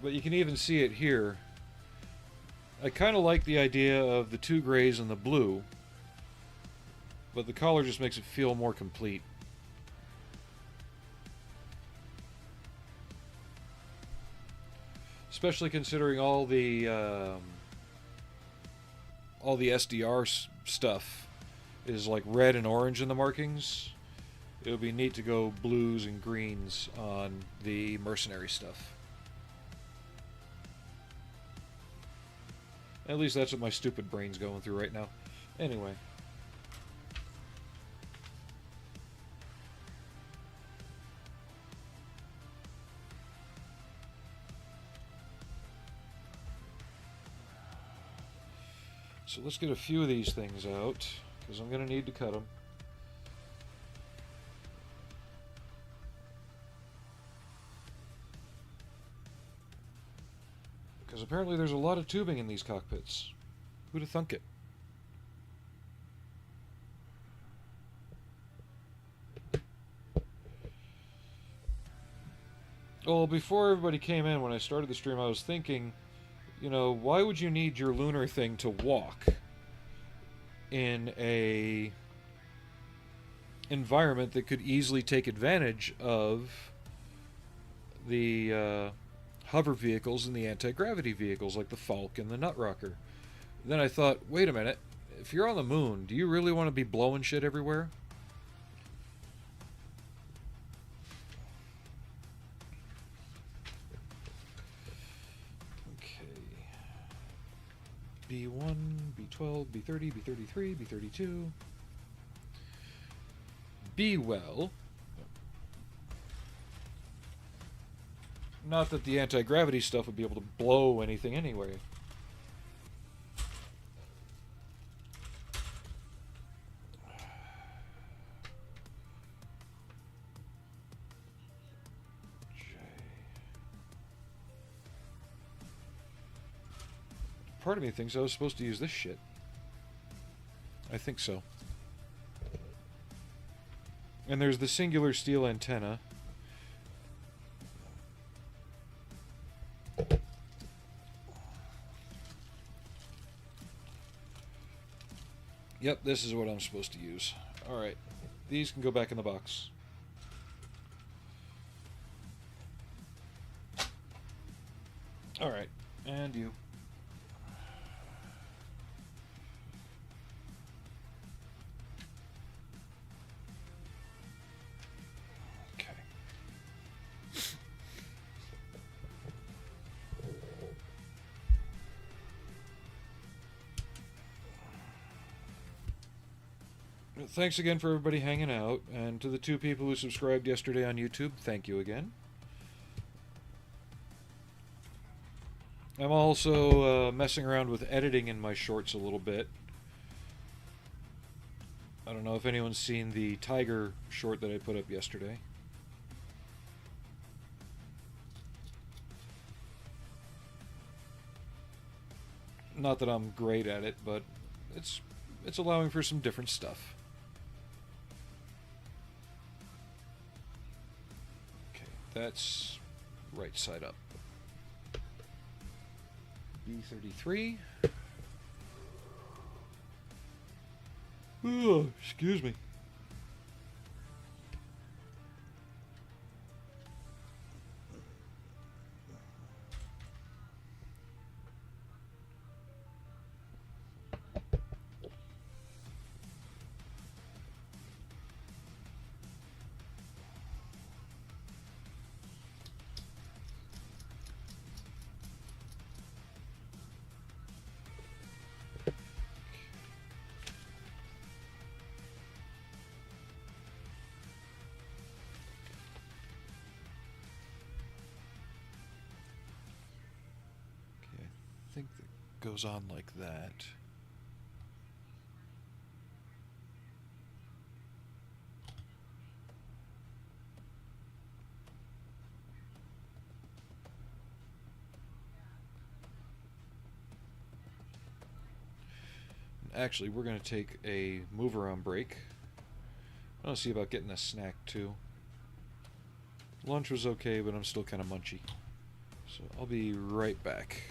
But you can even see it here. I kind of like the idea of the two grays and the blue, but the collar just makes it feel more complete. Especially considering all the SDR stuff is like red and orange in the markings. It would be neat to go blues and greens on the mercenary stuff. At least that's what my stupid brain's going through right now. Anyway. So let's get a few of these things out, because I'm going to need to cut them. Because apparently there's a lot of tubing in these cockpits. Who'd have thunk it? Well, before everybody came in, when I started the stream, I was thinking, you know, why would you need your lunar thing to walk in a environment that could easily take advantage of the hover vehicles and the anti-gravity vehicles like the Falk and the Nutrocker? Then I thought, wait a minute, if you're on the moon, do you really want to be blowing shit everywhere? B1, B12, B30, B33, B32. B-well. Not that the anti-gravity stuff would be able to blow anything anyway. Part of me thinks I was supposed to use this shit. I think so. And there's the singular steel antenna. Yep, this is what I'm supposed to use. Alright, these can go back in the box. Alright, and you. Thanks again for everybody hanging out, and to the 2 people who subscribed yesterday on YouTube, thank you again. I'm also messing around with editing in my shorts a little bit. I don't know if anyone's seen the tiger short that I put up yesterday. Not that I'm great at it, but it's allowing for some different stuff. That's right side up. B33. Oh, excuse me. think that goes on like that. Actually, we're going to take a move around break. I want to see about getting a snack too. Lunch was okay, but I'm still kind of munchy. So I'll be right back.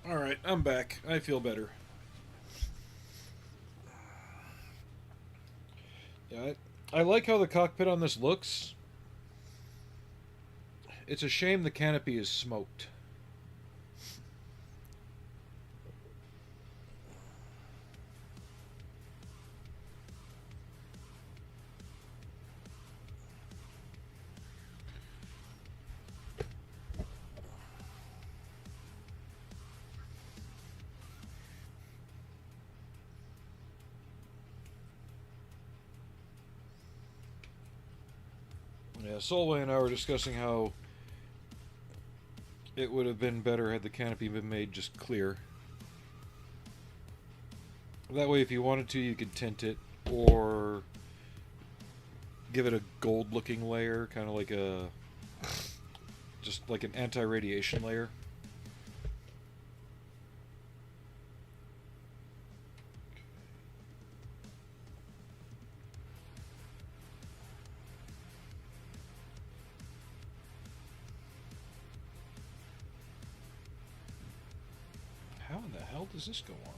Alright, I'm back. I feel better. Yeah, I like how the cockpit on this looks. It's a shame the canopy is smoked. Yeah, Solway and I were discussing how it would have been better had the canopy been made just clear. That way, if you wanted to, you could tint it or give it a gold-looking layer, kind of like a... just like an anti-radiation layer. How in the hell does this go on?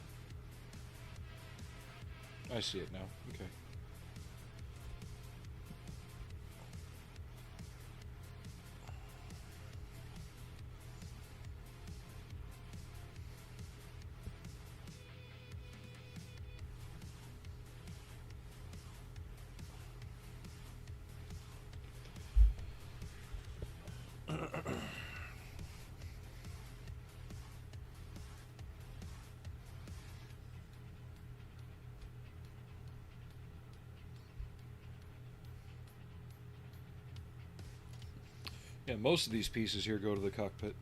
I see it now. Okay. Yeah, most of these pieces here go to the cockpit.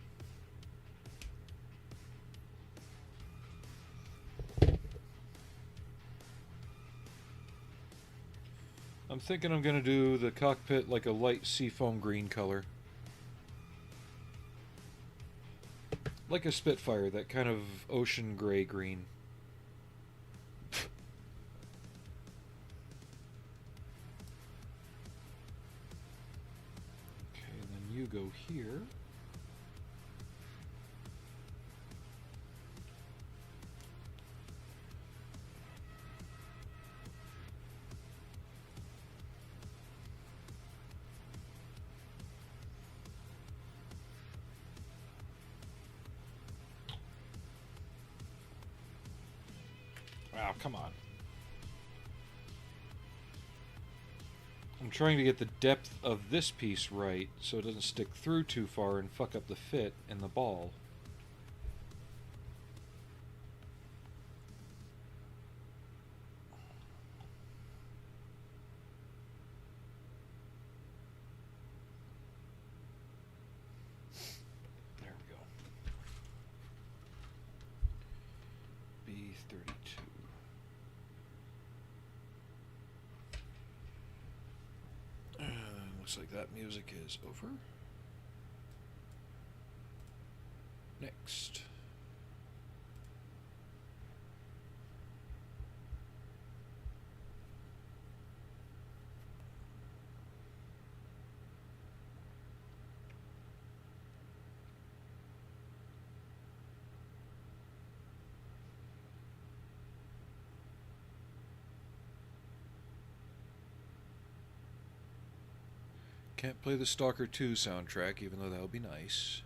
I'm thinking I'm going to do the cockpit like a light seafoam green color. Like a Spitfire, that kind of ocean gray green. Okay, and then you go here. Wow, come on. I'm trying to get the depth of this piece right so it doesn't stick through too far and fuck up the fit in the ball. There we go. B32. Looks like that music is over. Next. Can't play the Stalker 2 soundtrack, even though that would be nice.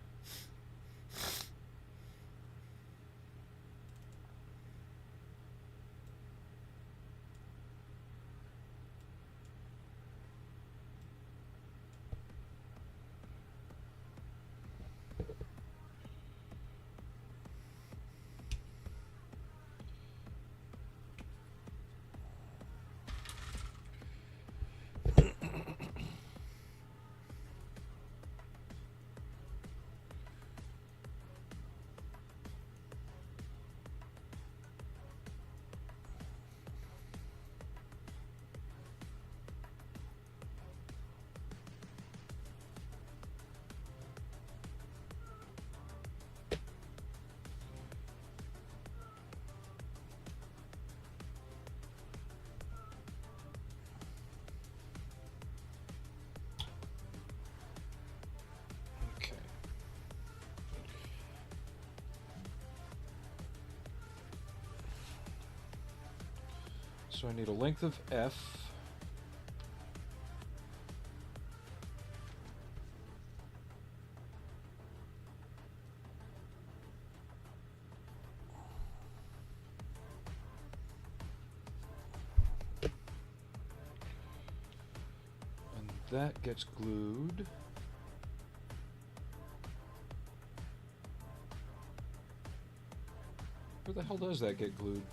So I need a length of F. And that gets glued. Where the hell does that get glued?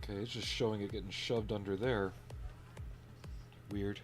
Okay, it's just showing it getting shoved under there. Weird.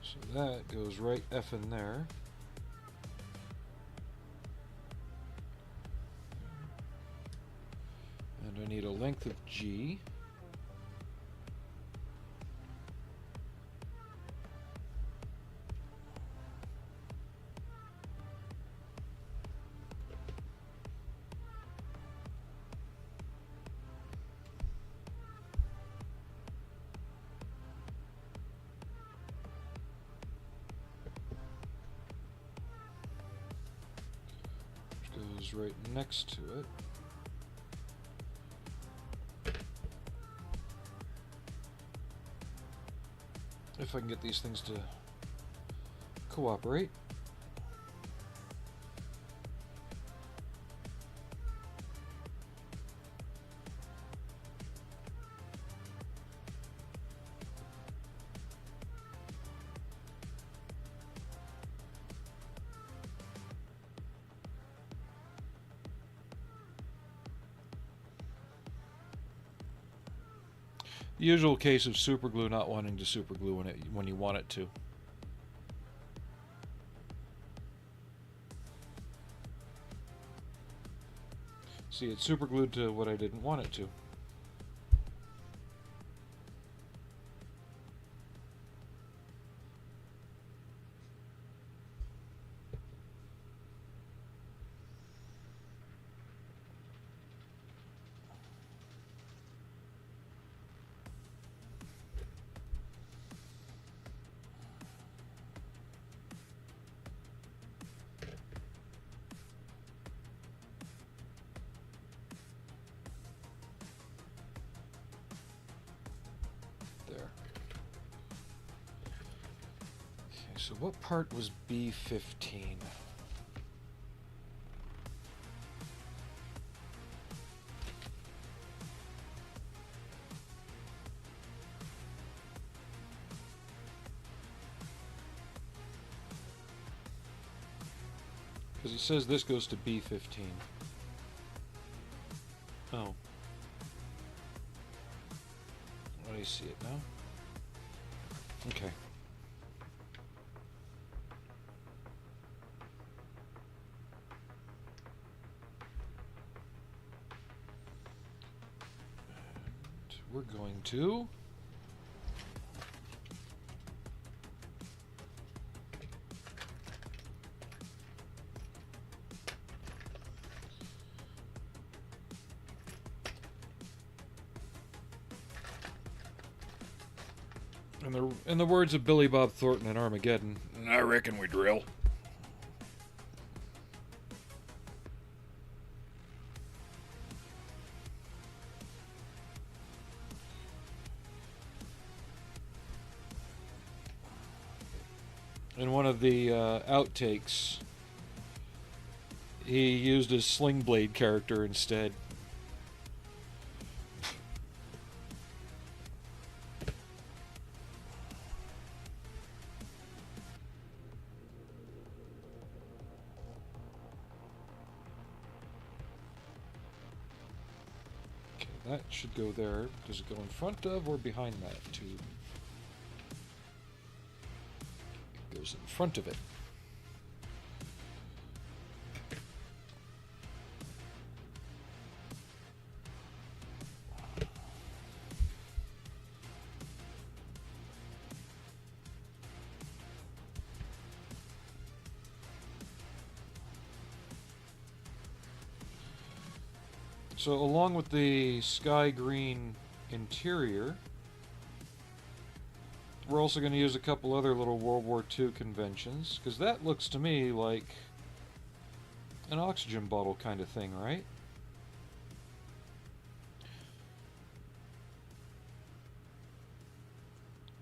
So that goes right F in there. And I need a length of G. Goes right next to it. If I can get these things to cooperate. The usual case of superglue not wanting to superglue when you want it to. See, it's superglued to what I didn't want it to. So what part was B15? Because it says this goes to B15. Oh. Let me see it now. Okay. We're going to in the words of Billy Bob Thornton in Armageddon, I reckon we drill. In one of the outtakes, he used his Sling Blade character instead. that should go there. Does it go in front of or behind that tube? It goes in front of it. So along with the sky green interior, we're also going to use a couple other little World War II conventions, because that looks to me like an oxygen bottle kind of thing, right?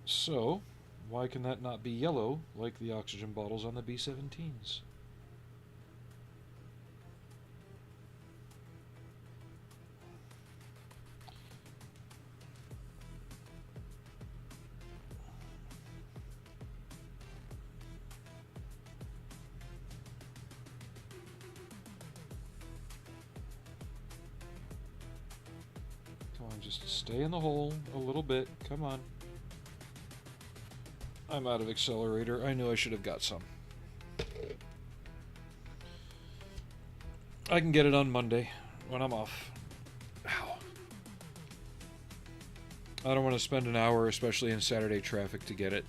So, why can that not be yellow like the oxygen bottles on the B-17s? Just stay in the hole a little bit. Come on. I'm out of accelerator. I knew I should have got some. I can get it on Monday when I'm off. Ow. I don't want to spend an hour, especially in Saturday traffic, to get it.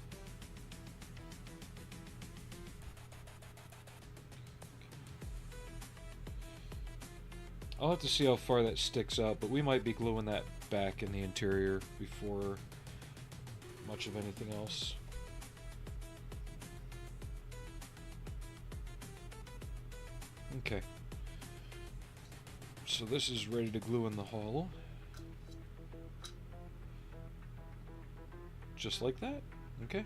I'll have to see how far that sticks out, but we might be gluing that back in the interior before much of anything else. Okay. So this is ready to glue in the hull. Just like that. Okay.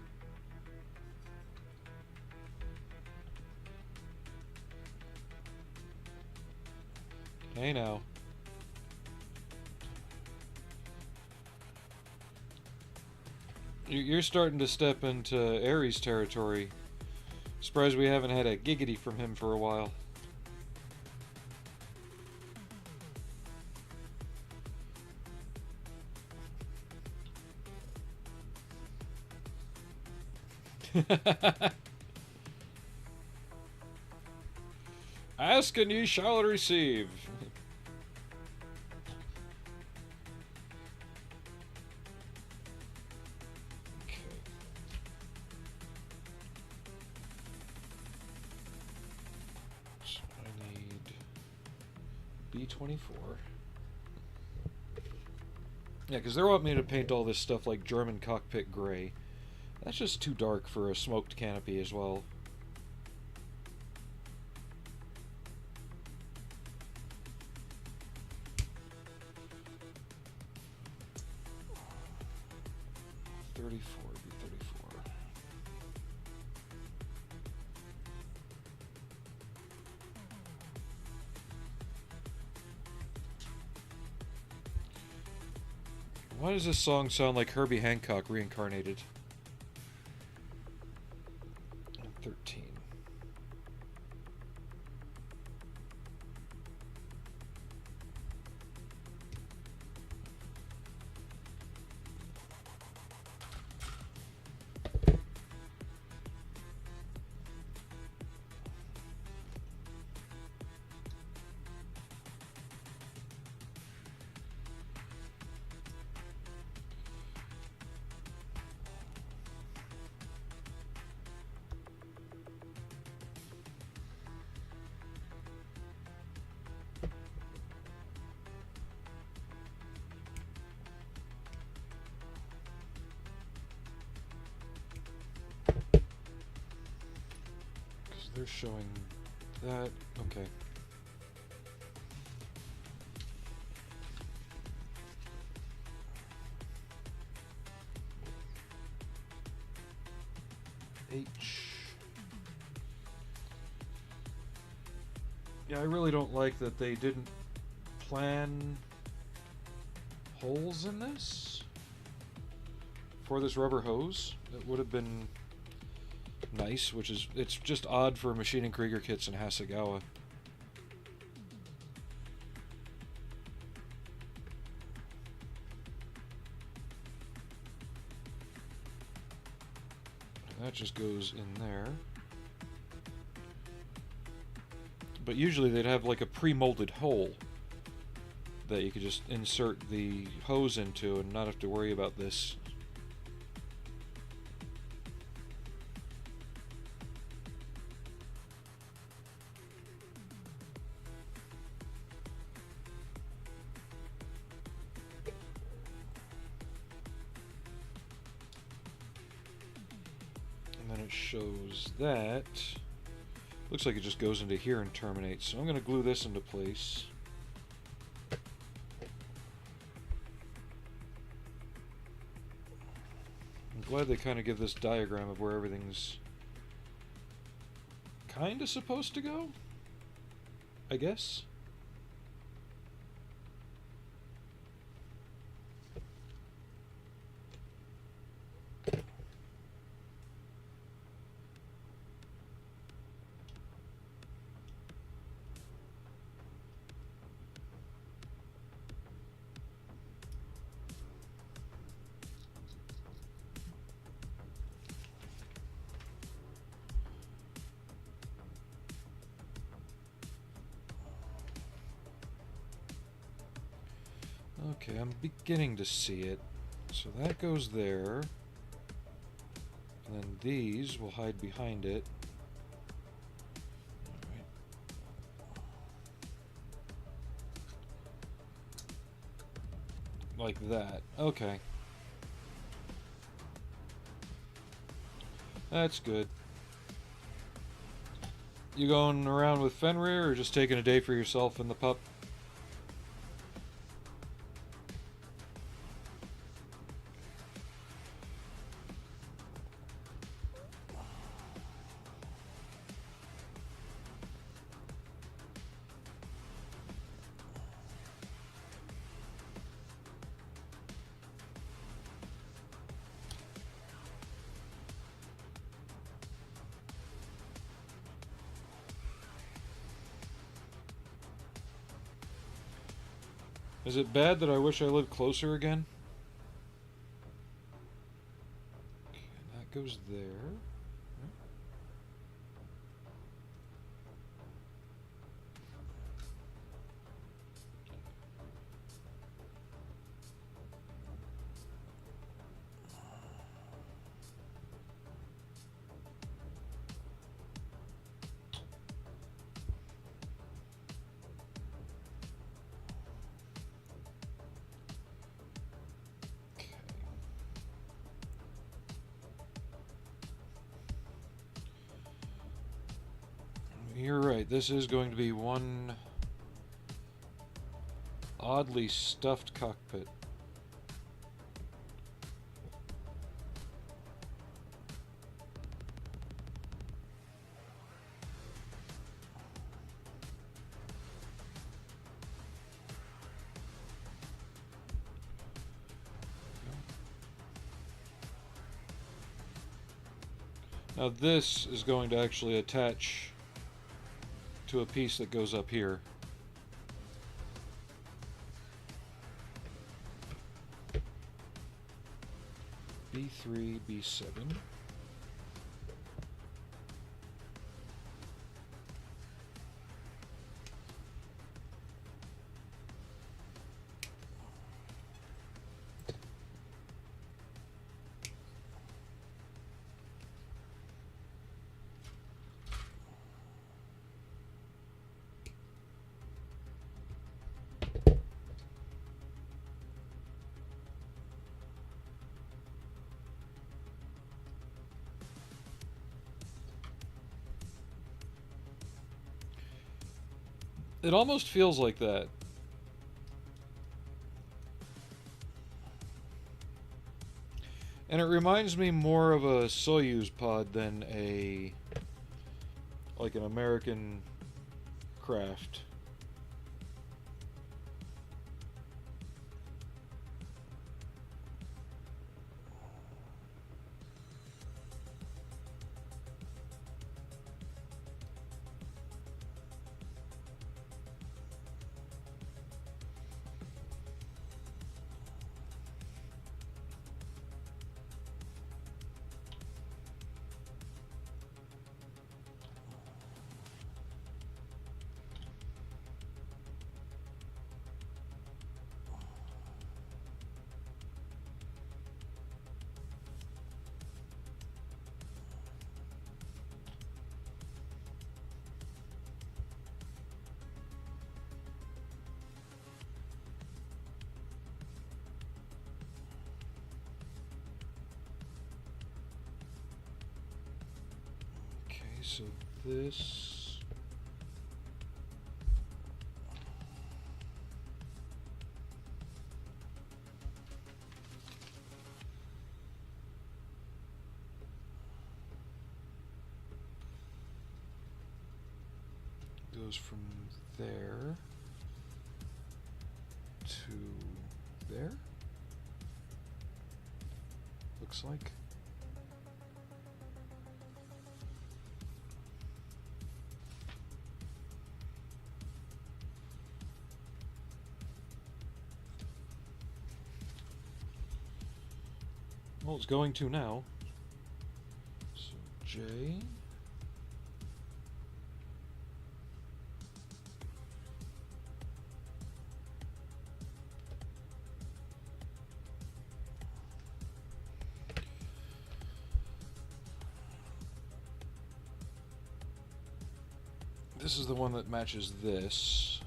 Hey now. You're starting to step into Ares territory. Surprised we haven't had a giggity from him for a while. Ask and ye shall receive. Okay. So I need B24. Yeah, because they want me to paint all this stuff like German cockpit gray. That's just too dark for a smoked canopy as well. Why does this song sound like Herbie Hancock reincarnated? 13. They're showing that. Okay. H. Yeah, I really don't like that they didn't plan holes in this for this rubber hose. It would have been nice, which is, it's just odd for Machine and Krieger kits in Hasegawa. that just goes in there. But usually they'd have like a pre-molded hole that you could just insert the hose into and not have to worry about this. And then it shows that. Looks like it just goes into here and terminates. So I'm going to glue this into place. I'm glad they kind of give this diagram of where everything's kind of supposed to go, I guess. Okay, I'm beginning to see it. So that goes there. And then these will hide behind it. Alright. Like that. Okay. That's good. You going around with Fenrir or just taking a day for yourself and the pup? Is it bad that I wish I lived closer again? Okay, that goes there. You're right, this is going to be one oddly stuffed cockpit. Now this is going to actually attach to a piece that goes up here. B3, B7. It almost feels like that. And it reminds me more of a Soyuz pod than like an American craft. so this... goes from there to there, looks like. Well, it's going to now. So J. This is the one that matches this.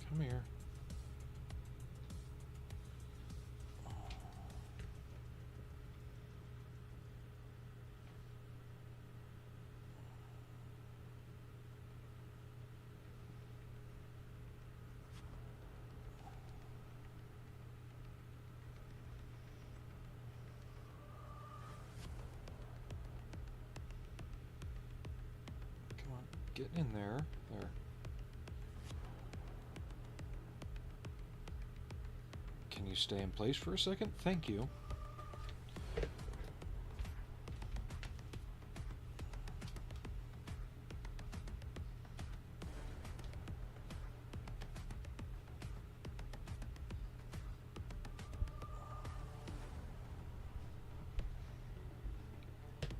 Come here. Come on, get in there. There. Can you stay in place for a second? Thank you.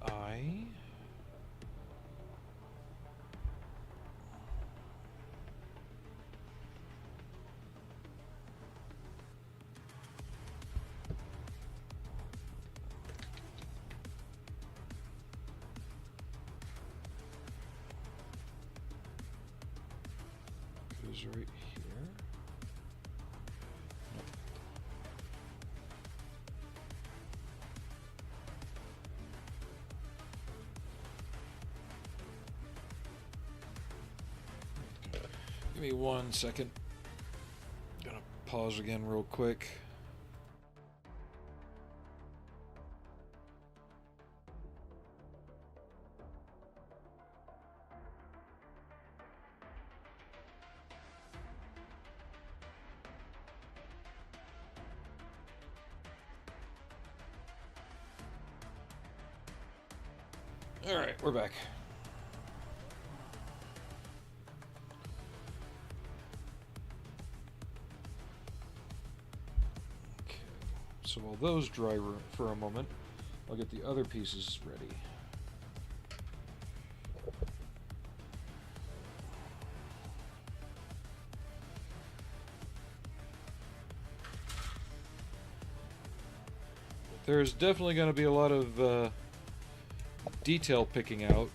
I... goes right here. Nope. Give me 1 second. Gonna pause again real quick. All right, we're back. Okay, so while those dry for a moment, I'll get the other pieces ready. There's definitely going to be a lot of detail picking out,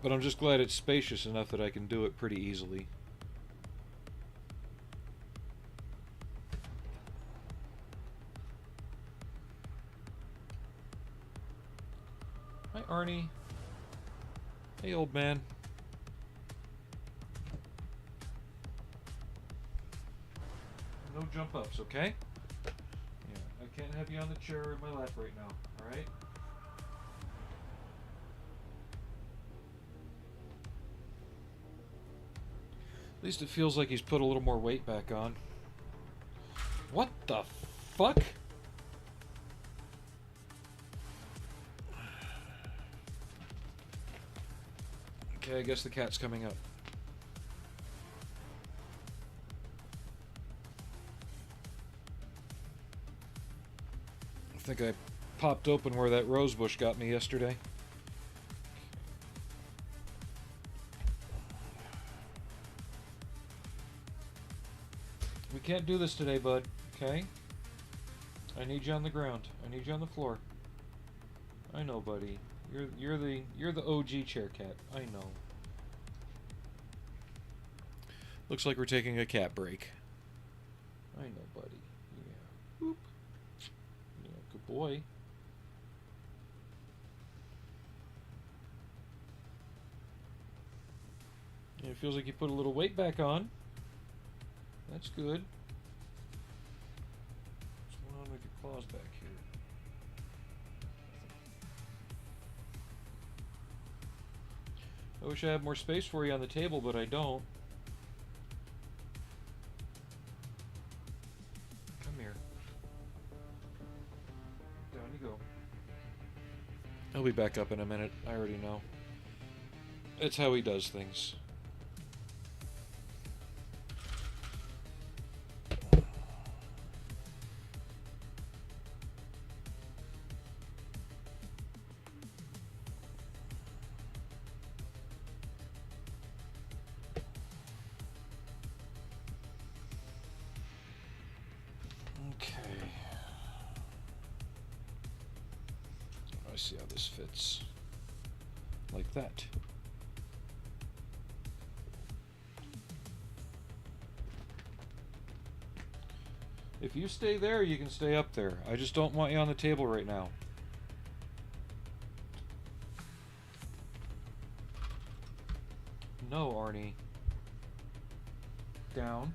but I'm just glad it's spacious enough that I can do it pretty easily. Hi, Arnie. Hey, old man. No jump ups, okay? Yeah, I can't have you on the chair in my lap right now, alright? At least it feels like he's put a little more weight back on. What the fuck? Okay, I guess the cat's coming up. I think I popped open where that rose bush got me yesterday. We can't do this today, bud, okay? I need you on the ground. I need you on the floor. I know, buddy. You're the OG chair cat. I know. Looks like we're taking a cat break. I know, buddy. Yeah. Boop. Yeah, good boy. Yeah, it feels like you put a little weight back on. That's good. What's going on with your claws back here? I wish I had more space for you on the table, but I don't. Come here. Down you go. He'll be back up in a minute. I already know. It's how he does things. See how this fits. Like that. If you stay there, you can stay up there. I just don't want you on the table right now. No, Arnie. Down.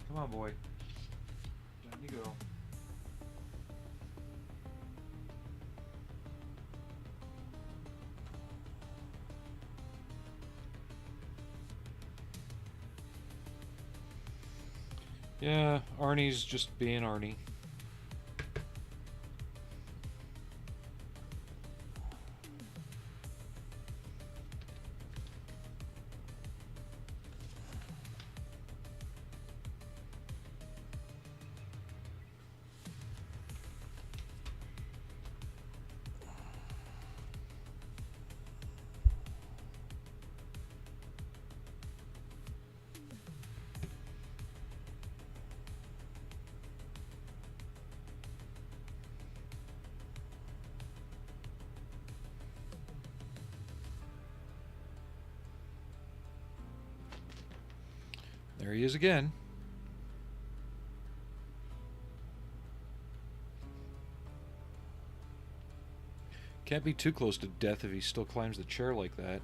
Come on, boy. Down you go. Yeah, Arnie's just being Arnie. There he is again. Can't be too close to death if he still climbs the chair like that.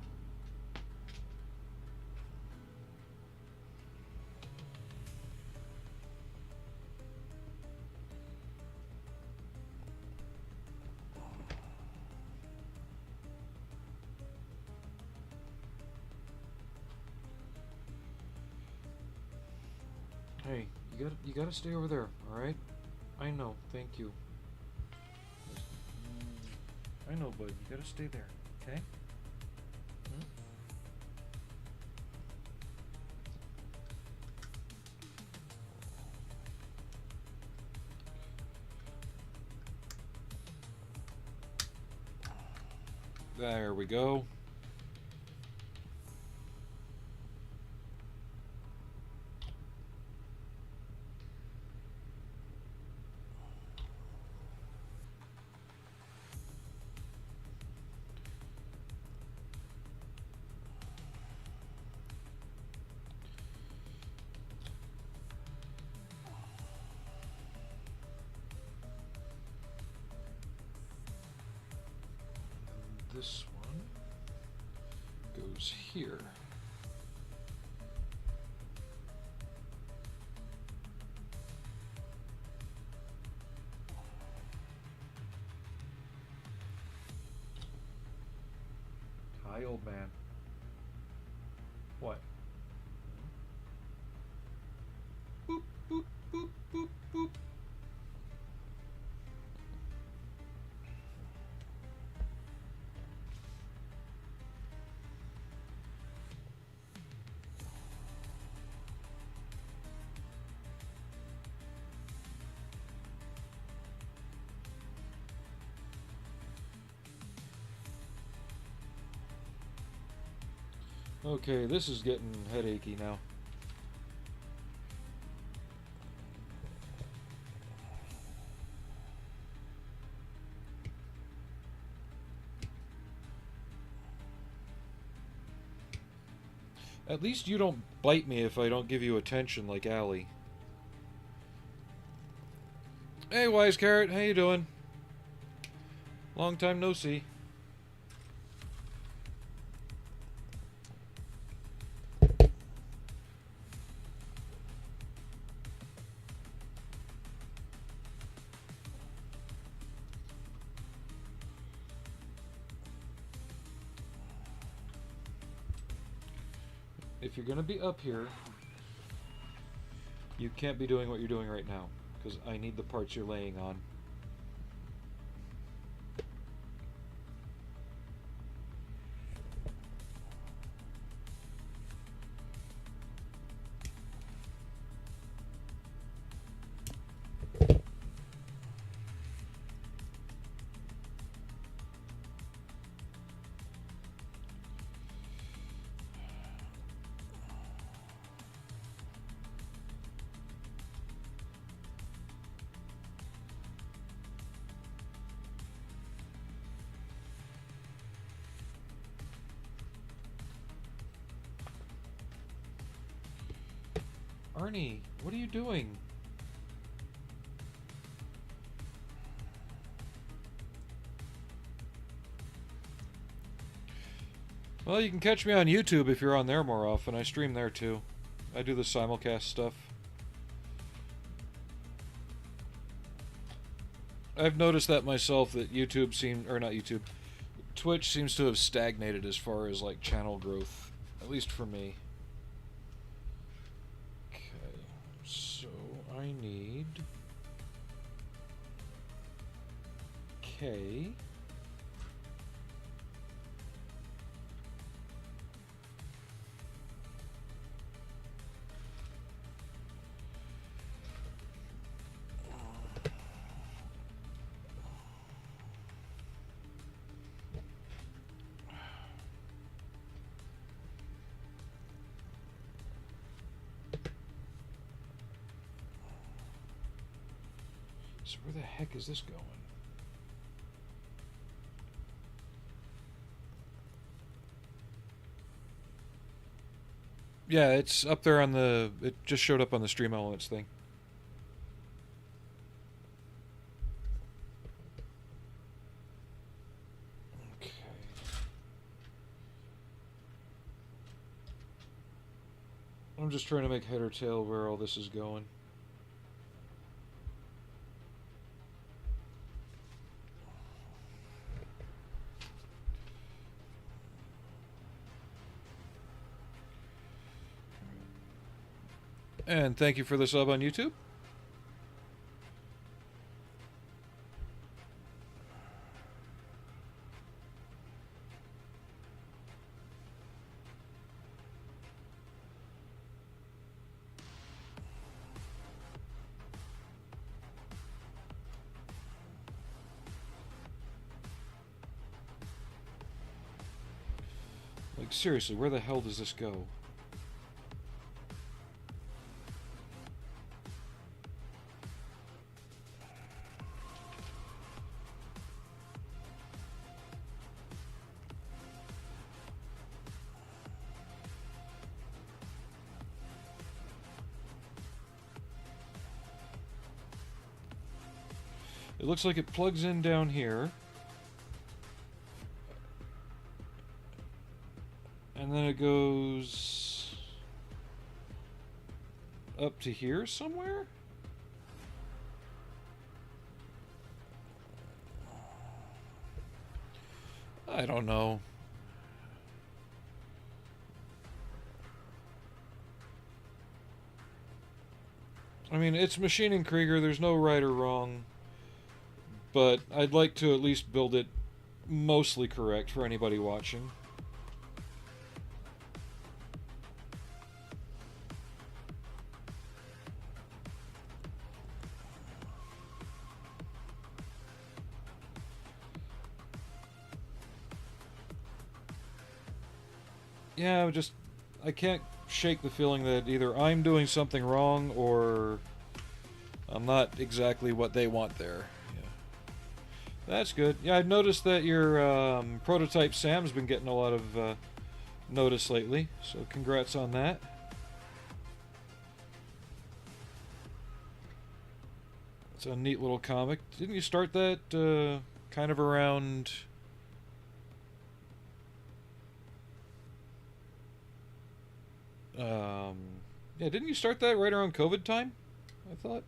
Hey, you gotta stay over there, all right? I know, thank you. I know, bud. You gotta stay there, okay? There we go. This one goes here. Hi, old man. What? Boop, boop, boop, boop, boop. Okay, this is getting headachy now. At least you don't bite me if I don't give you attention like Allie. Hey, Wise Carrot, how you doing? Long time no see. If you're gonna be up here, you can't be doing what you're doing right now, because I need the parts you're laying on. Arnie, what are you doing? Well, you can catch me on YouTube if you're on there more often. I stream there too. I do the simulcast stuff. I've noticed that myself, that YouTube Twitch seems to have stagnated as far as like channel growth, at least for me. So I need K. So where the heck is this going? Yeah, it's up there on the... It just showed up on the Stream Elements thing. Okay. I'm just trying to make head or tail where all this is going. And thank you for the sub on YouTube. Like, seriously, where the hell does this go? It looks like it plugs in down here. And then it goes up to here somewhere? I don't know. I mean, it's machining Krieger, there's no right or wrong. But I'd like to at least build it mostly correct for anybody watching. Yeah, I can't shake the feeling that either I'm doing something wrong or I'm not exactly what they want there. That's good. Yeah, I've noticed that your prototype Sam's been getting a lot of noticed lately, so congrats on that. It's a neat little comic. Didn't you start that kind of around... yeah, didn't you start that right around COVID time? I thought.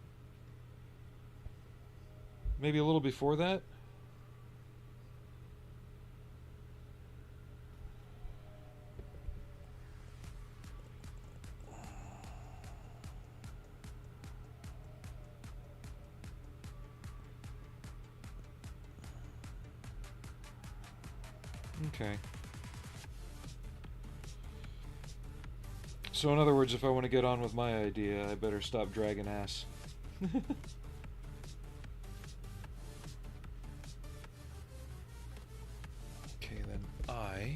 Maybe a little before that? Okay. So in other words, if I want to get on with my idea, I better stop dragging ass. Okay, then I...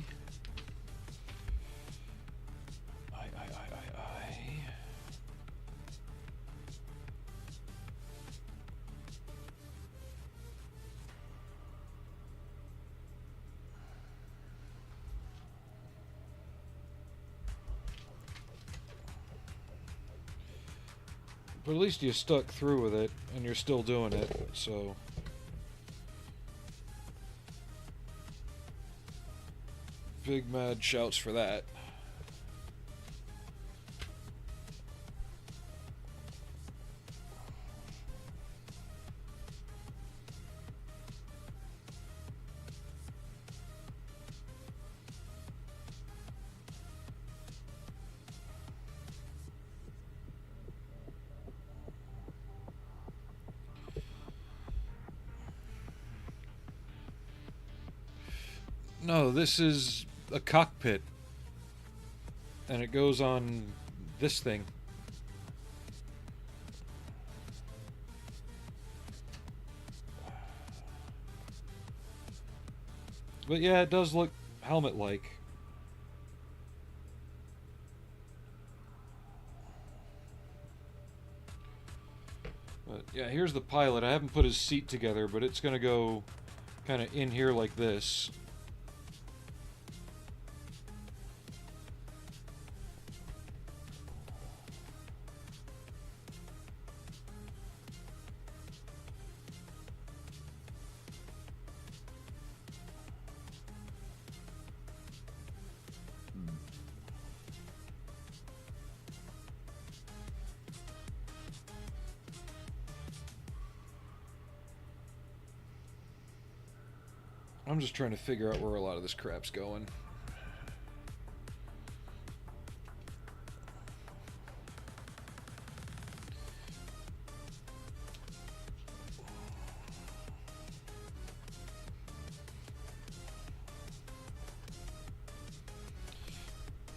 But at least you stuck through with it, and you're still doing it, so... Big mad shouts for that. No, this is a cockpit. And it goes on this thing. But yeah, it does look helmet-like. But yeah, here's the pilot. I haven't put his seat together, but it's gonna go kind of in here like this. I'm just trying to figure out where a lot of this crap's going.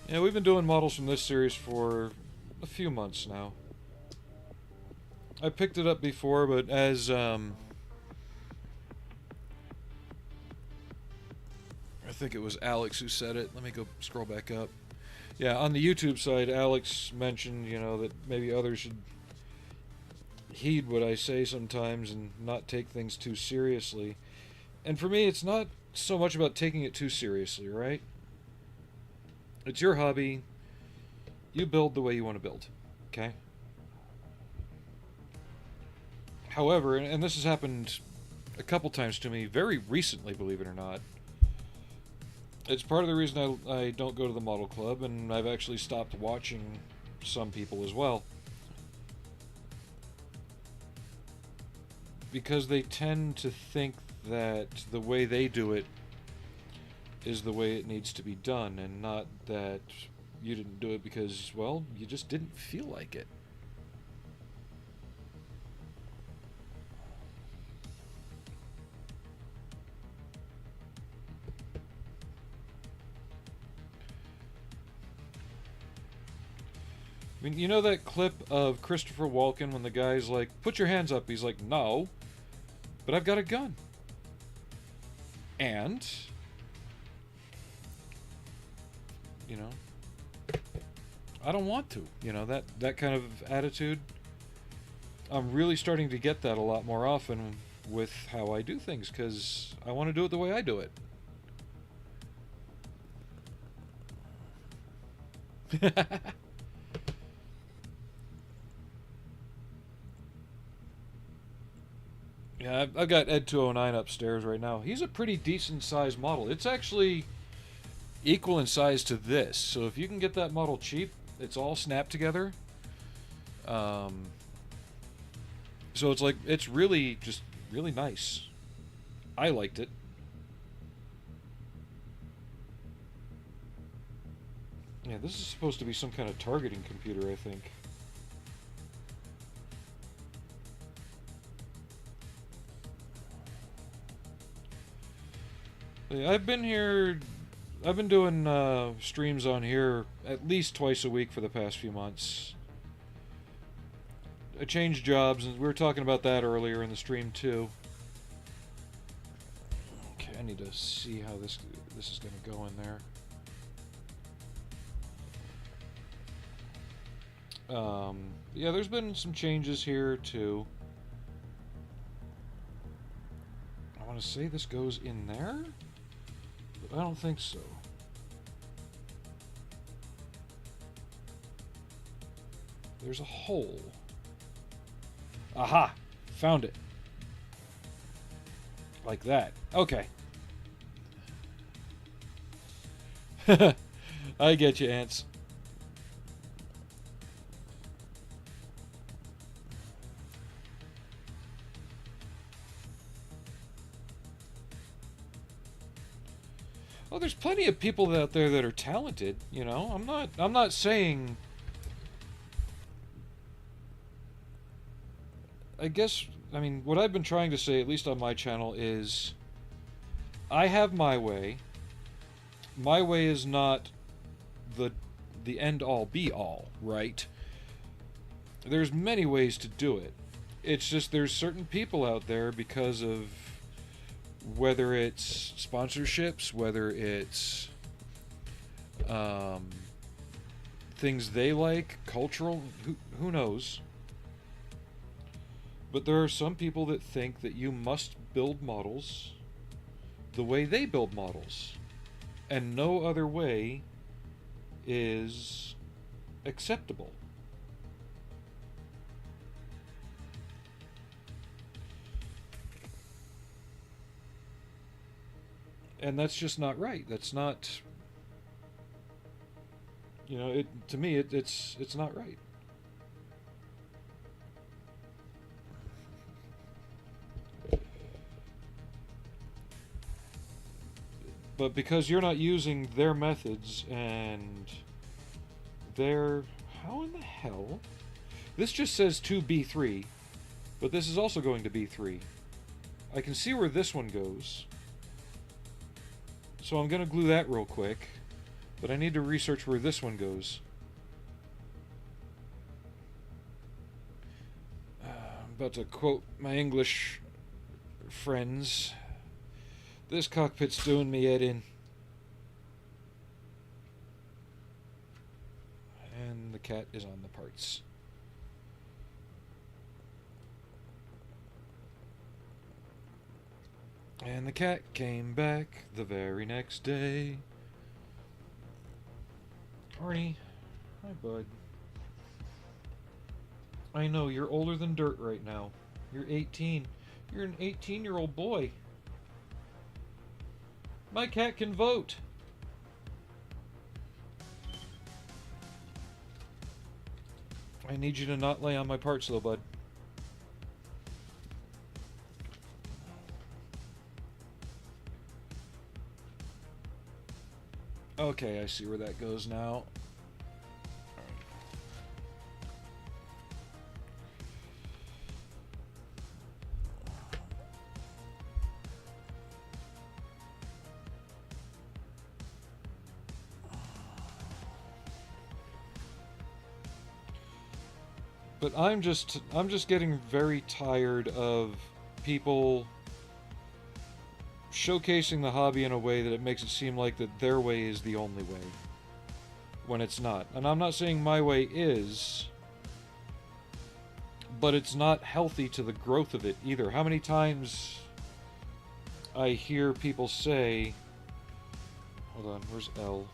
Yeah, we've been doing models from this series for a few months now. I picked it up before, but as I think it was Alex who said it. Let me go scroll back up. Yeah, on the YouTube side, Alex mentioned, you know, that maybe others should heed what I say sometimes and not take things too seriously. And for me, it's not so much about taking it too seriously, right? It's your hobby. You build the way you want to build, okay? However, and this has happened a couple times to me very recently, believe it or not. It's part of the reason I don't go to the model club, and I've actually stopped watching some people as well. Because they tend to think that the way they do it is the way it needs to be done, and not that you didn't do it because, well, you just didn't feel like it. I mean, you know that clip of Christopher Walken when the guy's like, put your hands up? He's like, no, but I've got a gun. And, you know, I don't want to. You know, that kind of attitude. I'm really starting to get that a lot more often with how I do things, because I want to do it the way I do it. Yeah, I've got Ed 209 upstairs right now. He's a pretty decent sized model. It's actually equal in size to this. So if you can get that model cheap, it's all snapped together. So it's like, it's really just really nice. I liked it. Yeah, this is supposed to be some kind of targeting computer, I think. Yeah, I've been here. I've been doing streams on here at least twice a week for the past few months. I changed jobs, and we were talking about that earlier in the stream too. Okay, I need to see how this is going to go in there. Yeah, there's been some changes here too. I want to say this goes in there, but I don't think so. There's a hole. Aha! Found it. Like that. Okay. I get you, ants. Well, there's plenty of people out there that are talented, you know. I'm not saying, I guess, I mean, what I've been trying to say, at least on my channel, is I have my way. My way is not the end all be all, right? There's many ways to do it. It's just there's certain people out there, because of whether it's sponsorships, whether it's things they like, cultural, who knows? But there are some people that think that you must build models the way they build models, and no other way is acceptable. And that's just not right. That's not, you know, to me it's not right. But because you're not using their methods and their, how in the hell? This just says to B3, but this is also going to B3. I can see where this one goes. So I'm going to glue that real quick, but I need to research where this one goes. I'm about to quote my English friends. This cockpit's doing me head in. And the cat is on the parts. And the cat came back the very next day. Arnie, hi bud. I know, you're older than dirt right now. You're 18. You're an 18-year-old boy. My cat can vote. I need you to not lay on my parts though, bud. Okay, I see where that goes now. But I'm just getting very tired of people showcasing the hobby in a way that it makes it seem like that their way is the only way, when it's not. And I'm not saying my way is, but it's not healthy to the growth of it either. How many times I hear people say, hold on, where's L?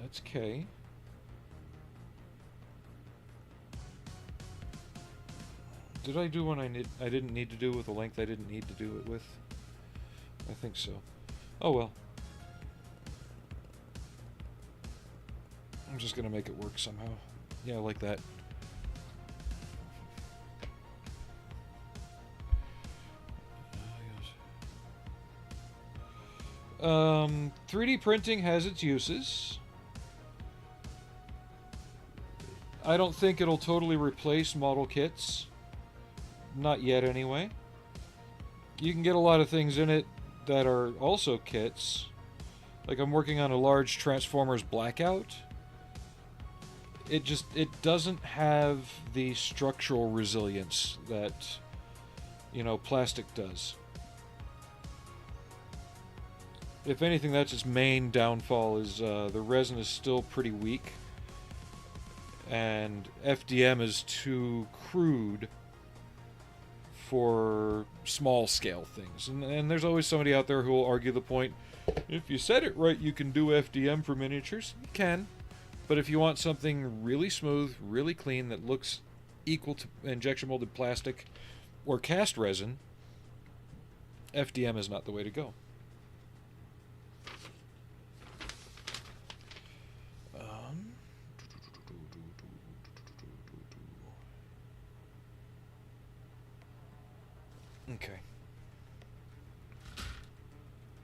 That's K. Did I do one I didn't need to do with a length I didn't need to do it with? I think so. Oh well. I'm just gonna make it work somehow. Yeah, like that. 3D printing has its uses. I don't think it'll totally replace model kits. Not yet, anyway. You can get a lot of things in it that are also kits. Like I'm working on a large Transformers Blackout. It doesn't have the structural resilience that, you know, plastic does. If anything, that's its main downfall, is the resin is still pretty weak. And FDM is too crude for small scale things. And there's always somebody out there who will argue the point, if you set it right, you can do FDM for miniatures. You can. But if you want something really smooth, really clean, that looks equal to injection molded plastic or cast resin, FDM is not the way to go. Okay.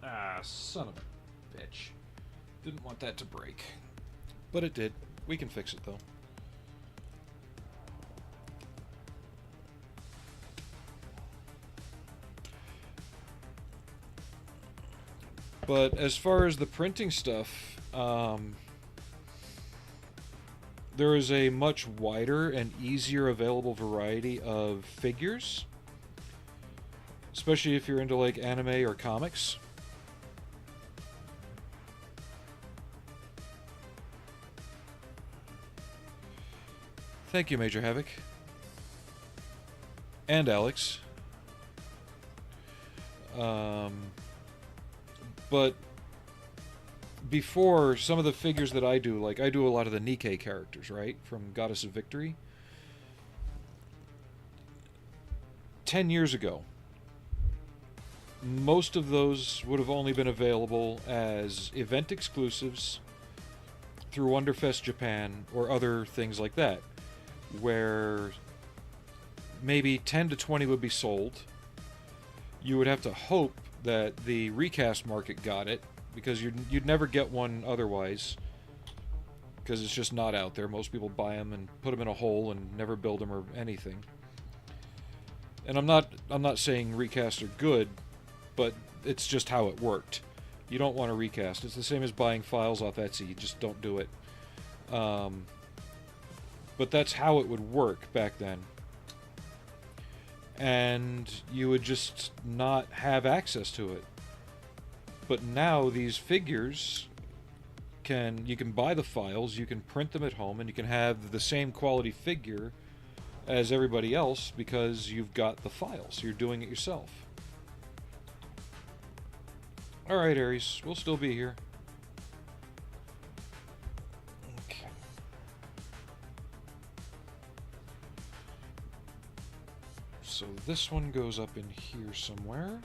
Ah, son of a bitch. Didn't want that to break. But it did. We can fix it, though. But as far as the printing stuff, there is a much wider and easier available variety of figures. Especially if you're into, like, anime or comics. Thank you, Major Havoc. And Alex. But before, some of the figures that I do, like I do a lot of the Ma.K characters, right? From Goddess of Victory. 10 years ago, most of those would have only been available as event exclusives through Wonderfest Japan or other things like that, where maybe 10 to 20 would be sold. You would have to hope that the recast market got it, because you'd never get one otherwise, because it's just not out there. Most people buy them and put them in a hole and never build them or anything. And I'm not saying recasts are good, but it's just how it worked. You don't want to recast. It's the same as buying files off Etsy. You just don't do it. But that's how it would work back then. And you would just not have access to it. But now these figures you can buy the files, you can print them at home, and you can have the same quality figure as everybody else because you've got the files. You're doing it yourself. Alright, Ares, we'll still be here. Okay. So this one goes up in here somewhere.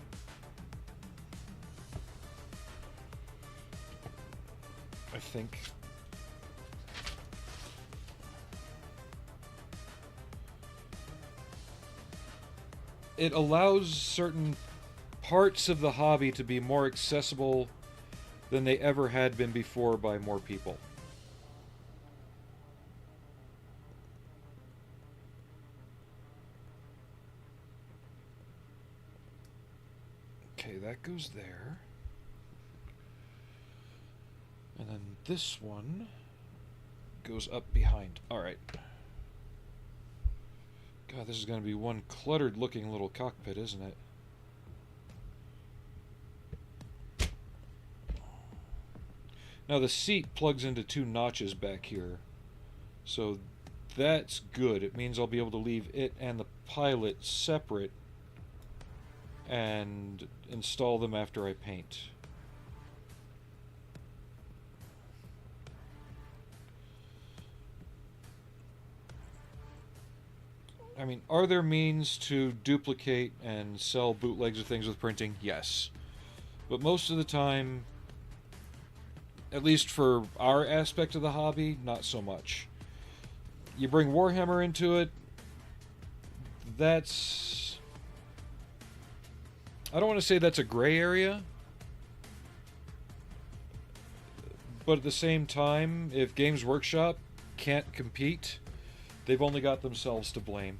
I think. It allows certain parts of the hobby to be more accessible than they ever had been before by more people. Okay, that goes there. And then this one goes up behind. Alright. God, this is going to be one cluttered looking little cockpit, isn't it? Now the seat plugs into two notches back here, so that's good. It means I'll be able to leave it and the pilot separate and install them after I paint. I mean, are there means to duplicate and sell bootlegs of things with printing? Yes. But most of the time, at least for our aspect of the hobby, not so much. You bring Warhammer into it, that's... I don't want to say that's a gray area, but at the same time, if Games Workshop can't compete, they've only got themselves to blame.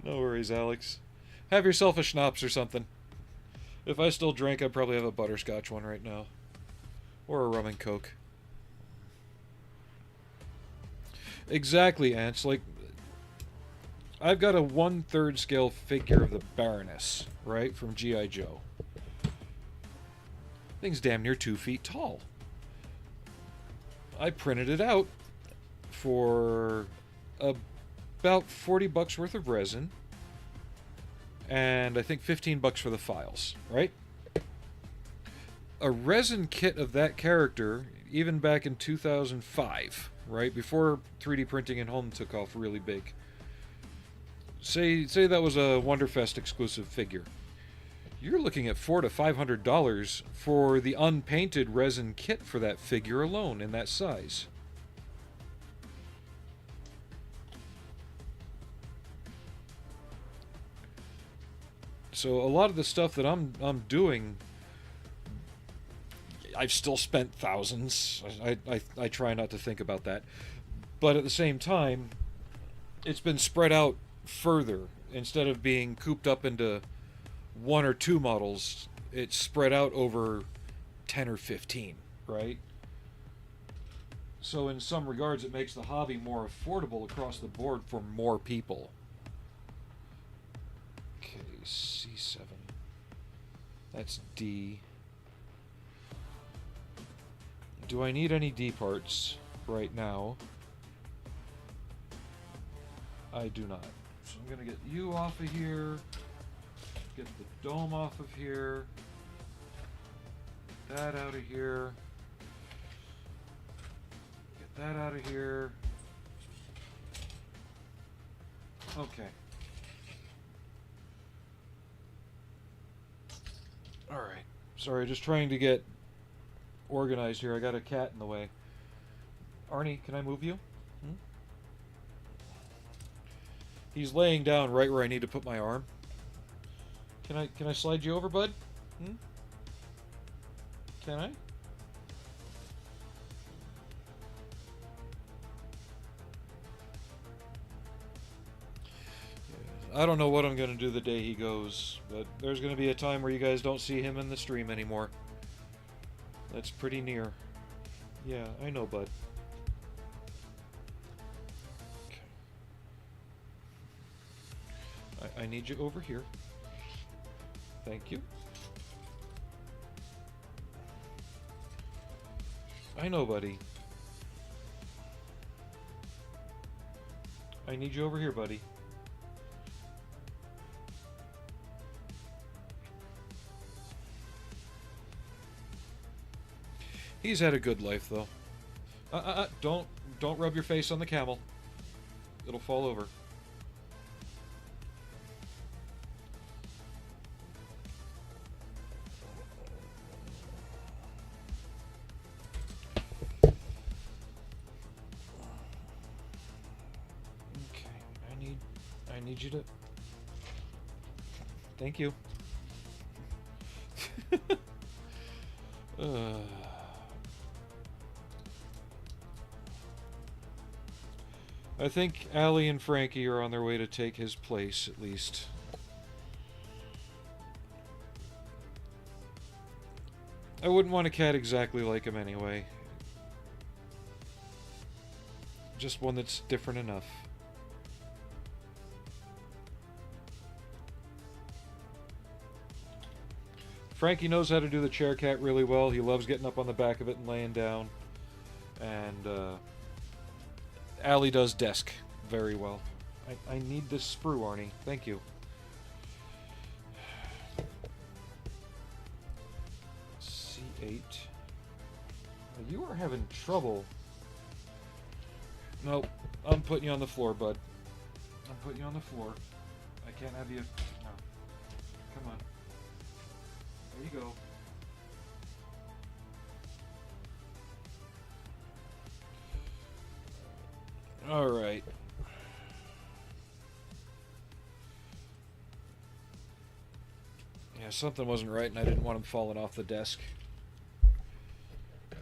No worries, Alex. Have yourself a schnapps or something. If I still drank, I'd probably have a butterscotch one right now. Or a rum and coke. Exactly, Ants. Like, I've got a 1/3 scale figure of the Baroness, right, from G.I. Joe. Thing's damn near 2 feet tall. I printed it out for about $40 worth of resin, and I think $15 for the files, right? A resin kit of that character, even back in 2005, right, before 3D printing at home took off really big. Say that was a Wonderfest exclusive figure. You're looking at $400 to $500 for the unpainted resin kit for that figure alone in that size. So a lot of the stuff that I'm doing, I've still spent thousands. I try not to think about that, but at the same time, it's been spread out further. Instead of being cooped up into 1 or 2 models, it's spread out over 10 or 15, right? So in some regards, it makes the hobby more affordable across the board for more people. Okay, C7. That's D. Do I need any D parts right now? I do not. So I'm going to get you off of here. Get the dome off of here. Get that out of here. Get that out of here. Okay. Alright. Sorry, just trying to get organized here. I got a cat in the way. Arnie, can I move you? He's laying down right where I need to put my arm. Can I slide you over, bud? Can I? I don't know what I'm going to do the day he goes, but there's going to be a time where you guys don't see him in the stream anymore. That's pretty near. Yeah, I know, bud. Okay. I need you over here. Thank you. I know, buddy. I need you over here, buddy. He's had a good life, though. Don't rub your face on the camel. It'll fall over. Okay, I need you to... Thank you. I think Allie and Frankie are on their way to take his place, at least. I wouldn't want a cat exactly like him anyway. Just one that's different enough. Frankie knows how to do the chair cat really well. He loves getting up on the back of it and laying down. And Allie does desk very well. I need this sprue, Arnie. Thank you. C8. You are having trouble. Nope. I'm putting you on the floor, bud. I'm putting you on the floor. I can't have you... No. Come on. There you go. Alright. Yeah, something wasn't right and I didn't want him falling off the desk.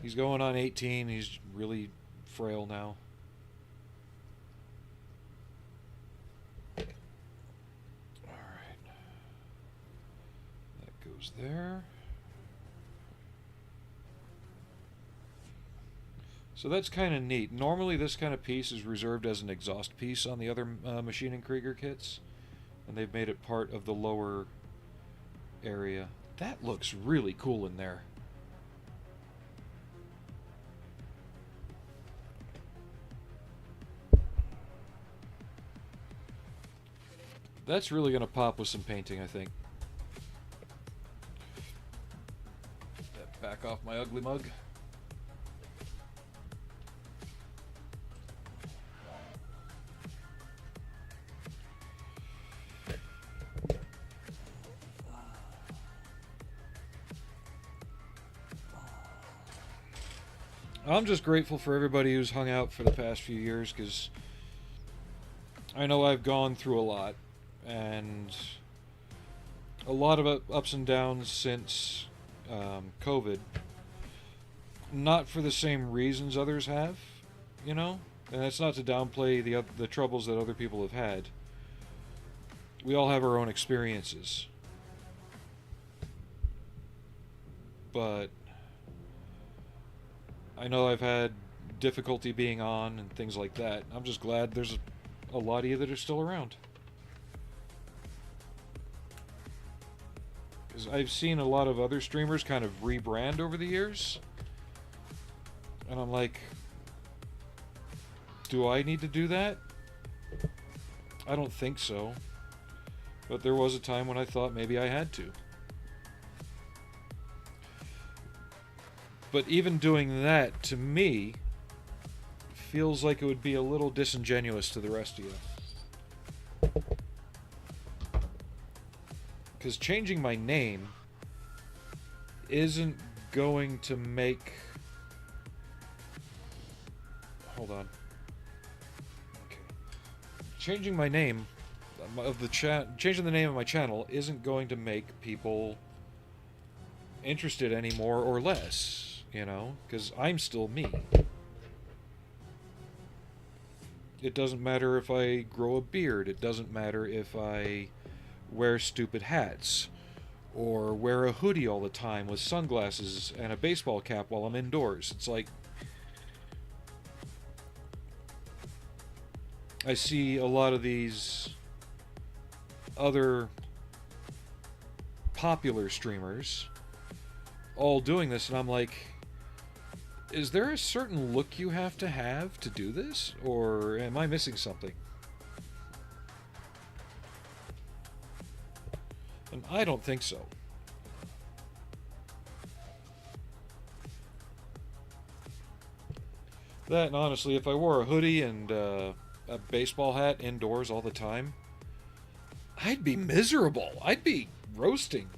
He's going on 18. He's really frail now. Alright. That goes there. So that's kind of neat. Normally this kind of piece is reserved as an exhaust piece on the other Machine & Krieger kits. And they've made it part of the lower area. That looks really cool in there. That's really going to pop with some painting, I think. Back off my ugly mug. I'm just grateful for everybody who's hung out for the past few years, because I know I've gone through a lot, and a lot of ups and downs since COVID. Not for the same reasons others have, you know? And that's not to downplay the troubles that other people have had. We all have our own experiences. But I know I've had difficulty being on and things like that. I'm just glad there's a lot of you that are still around. Because I've seen a lot of other streamers kind of rebrand over the years. And I'm like, do I need to do that? I don't think so. But there was a time when I thought maybe I had to. But even doing that, to me, feels like it would be a little disingenuous to the rest of you. Because changing my name isn't going to make... Hold on. Okay. Changing my name of the changing the name of my channel isn't going to make people interested any more or less. You know, because I'm still me. It doesn't matter if I grow a beard. It doesn't matter if I wear stupid hats. Or wear a hoodie all the time with sunglasses and a baseball cap while I'm indoors. It's like... I see a lot of these other popular streamers all doing this, and I'm like... Is there a certain look you have to do this? Or am I missing something? And I don't think so. That, and honestly, if I wore a hoodie and a baseball hat indoors all the time, I'd be miserable. I'd be roasting.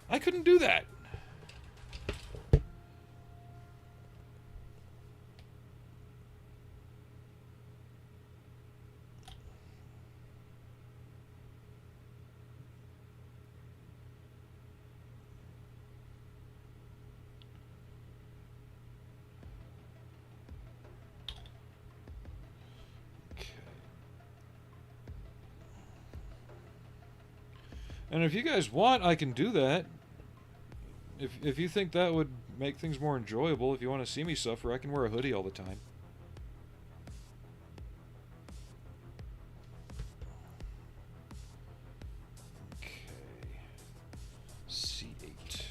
I couldn't do that. And if you guys want, I can do that. If you think that would make things more enjoyable, if you want to see me suffer, I can wear a hoodie all the time. Okay. C8.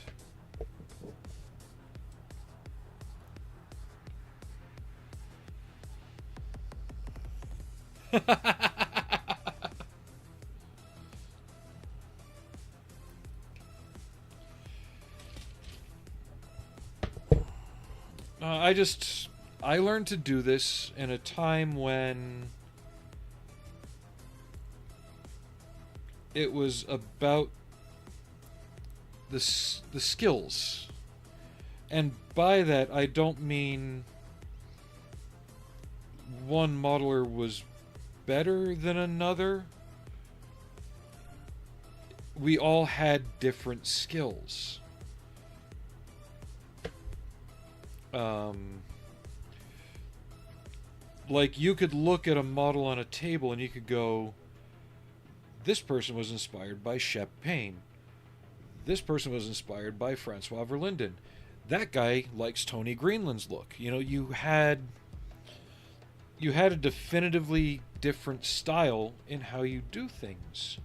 I learned to do this in a time when it was about the skills. And by that, I don't mean one modeler was better than another. We all had different skills. Like, you could look at a model on a table and you could go, this person was inspired by Shep Payne. This person was inspired by Francois Verlinden. That guy likes Tony Greenland's look. You know, you had a definitively different style in how you do things.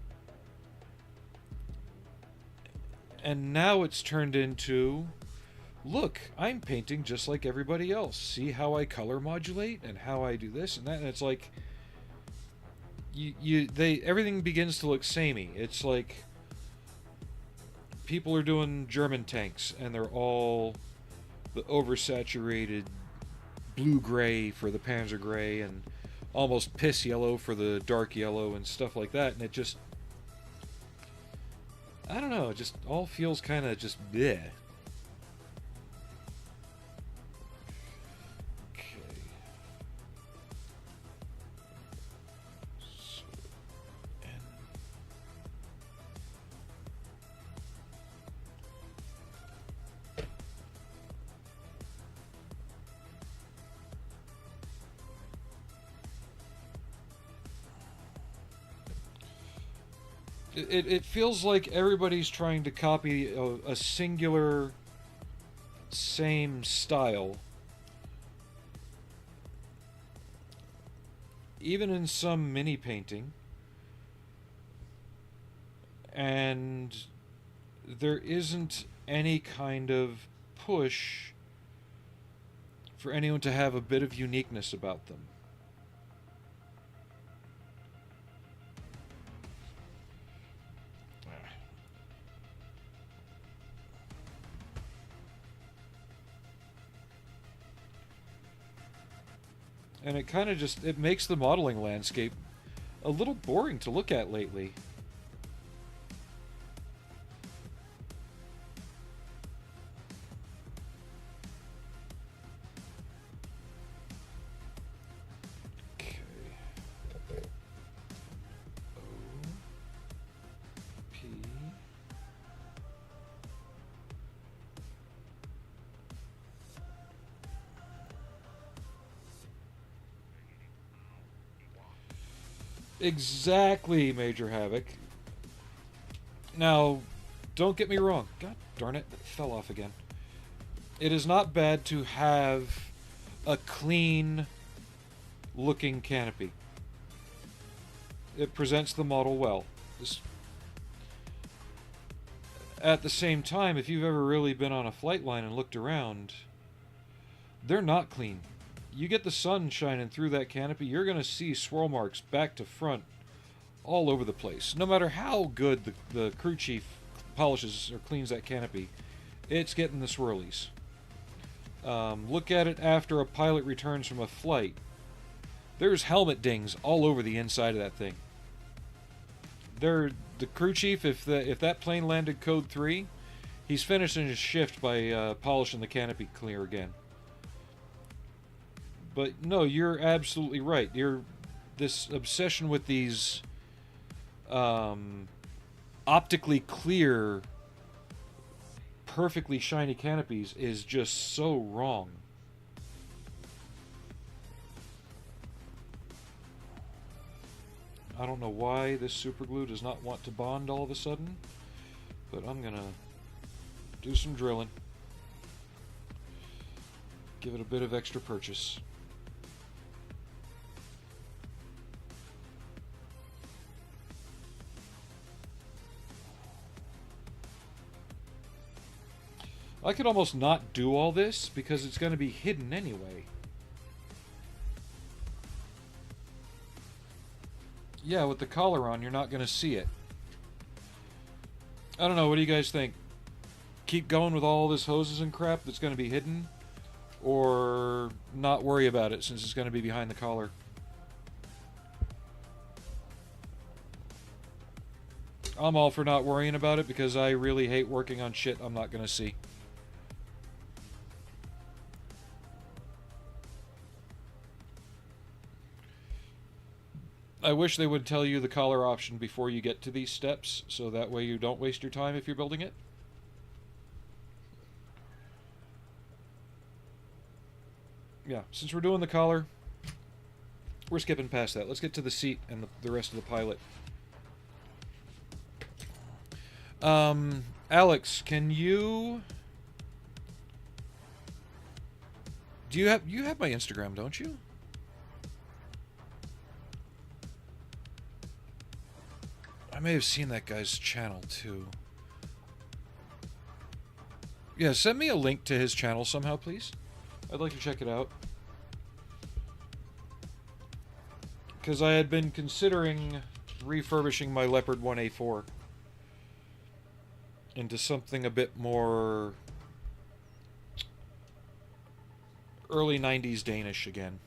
And now it's turned into, look, I'm painting just like everybody else. See how I color modulate and how I do this and that. And it's like, everything begins to look samey. It's like people are doing German tanks and they're all the oversaturated blue-gray for the Panzer Gray and almost piss yellow for the dark yellow and stuff like that. And it just, I don't know, it just all feels kind of just bleh. It feels like everybody's trying to copy a singular same style. Even in some mini painting. And there isn't any kind of push for anyone to have a bit of uniqueness about them. And it kind of just, it makes the modeling landscape a little boring to look at lately. Okay. O, P. Exactly, Major Havoc. Now, don't get me wrong. God darn it, it fell off again. It is not bad to have a clean looking canopy. It presents the model well. At the same time, if you've ever really been on a flight line and looked around, they're not clean. You get the sun shining through that canopy, you're going to see swirl marks back to front all over the place. No matter how good the crew chief polishes or cleans that canopy, it's getting the swirlies. Look at it after a pilot returns from a flight. There's helmet dings all over the inside of that thing. The crew chief, if that plane landed code 3, he's finishing his shift by polishing the canopy clear again. But no, you're absolutely right. This obsession with these optically clear, perfectly shiny canopies is just so wrong. I don't know why this super glue does not want to bond all of a sudden, but I'm gonna do some drilling. Give it a bit of extra purchase. I could almost not do all this because it's going to be hidden anyway. Yeah, with the collar on, you're not going to see it. I don't know, what do you guys think? Keep going with all this hoses and crap that's going to be hidden? Or not worry about it since it's going to be behind the collar? I'm all for not worrying about it because I really hate working on shit I'm not going to see. I wish they would tell you the collar option before you get to these steps, so that way you don't waste your time if you're building it. Yeah, since we're doing the collar, we're skipping past that. Let's get to the seat and the rest of the pilot. Alex, can you... You have my Instagram, don't you? I may have seen that guy's channel, too. Yeah, send me a link to his channel somehow, please. I'd like to check it out. Because I had been considering refurbishing my Leopard 1A4 into something a bit more early 90s Danish again.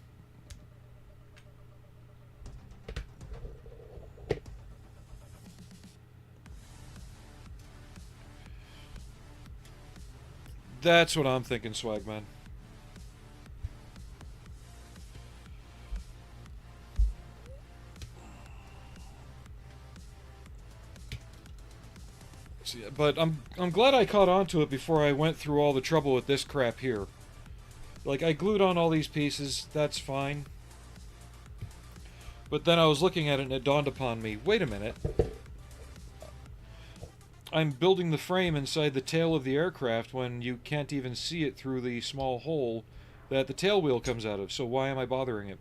That's what I'm thinking, Swagman. See, but I'm glad I caught on to it before I went through all the trouble with this crap here. Like, I glued on all these pieces, that's fine. But then I was looking at it and it dawned upon me, wait a minute. I'm building the frame inside the tail of the aircraft when you can't even see it through the small hole that the tail wheel comes out of, so why am I bothering it?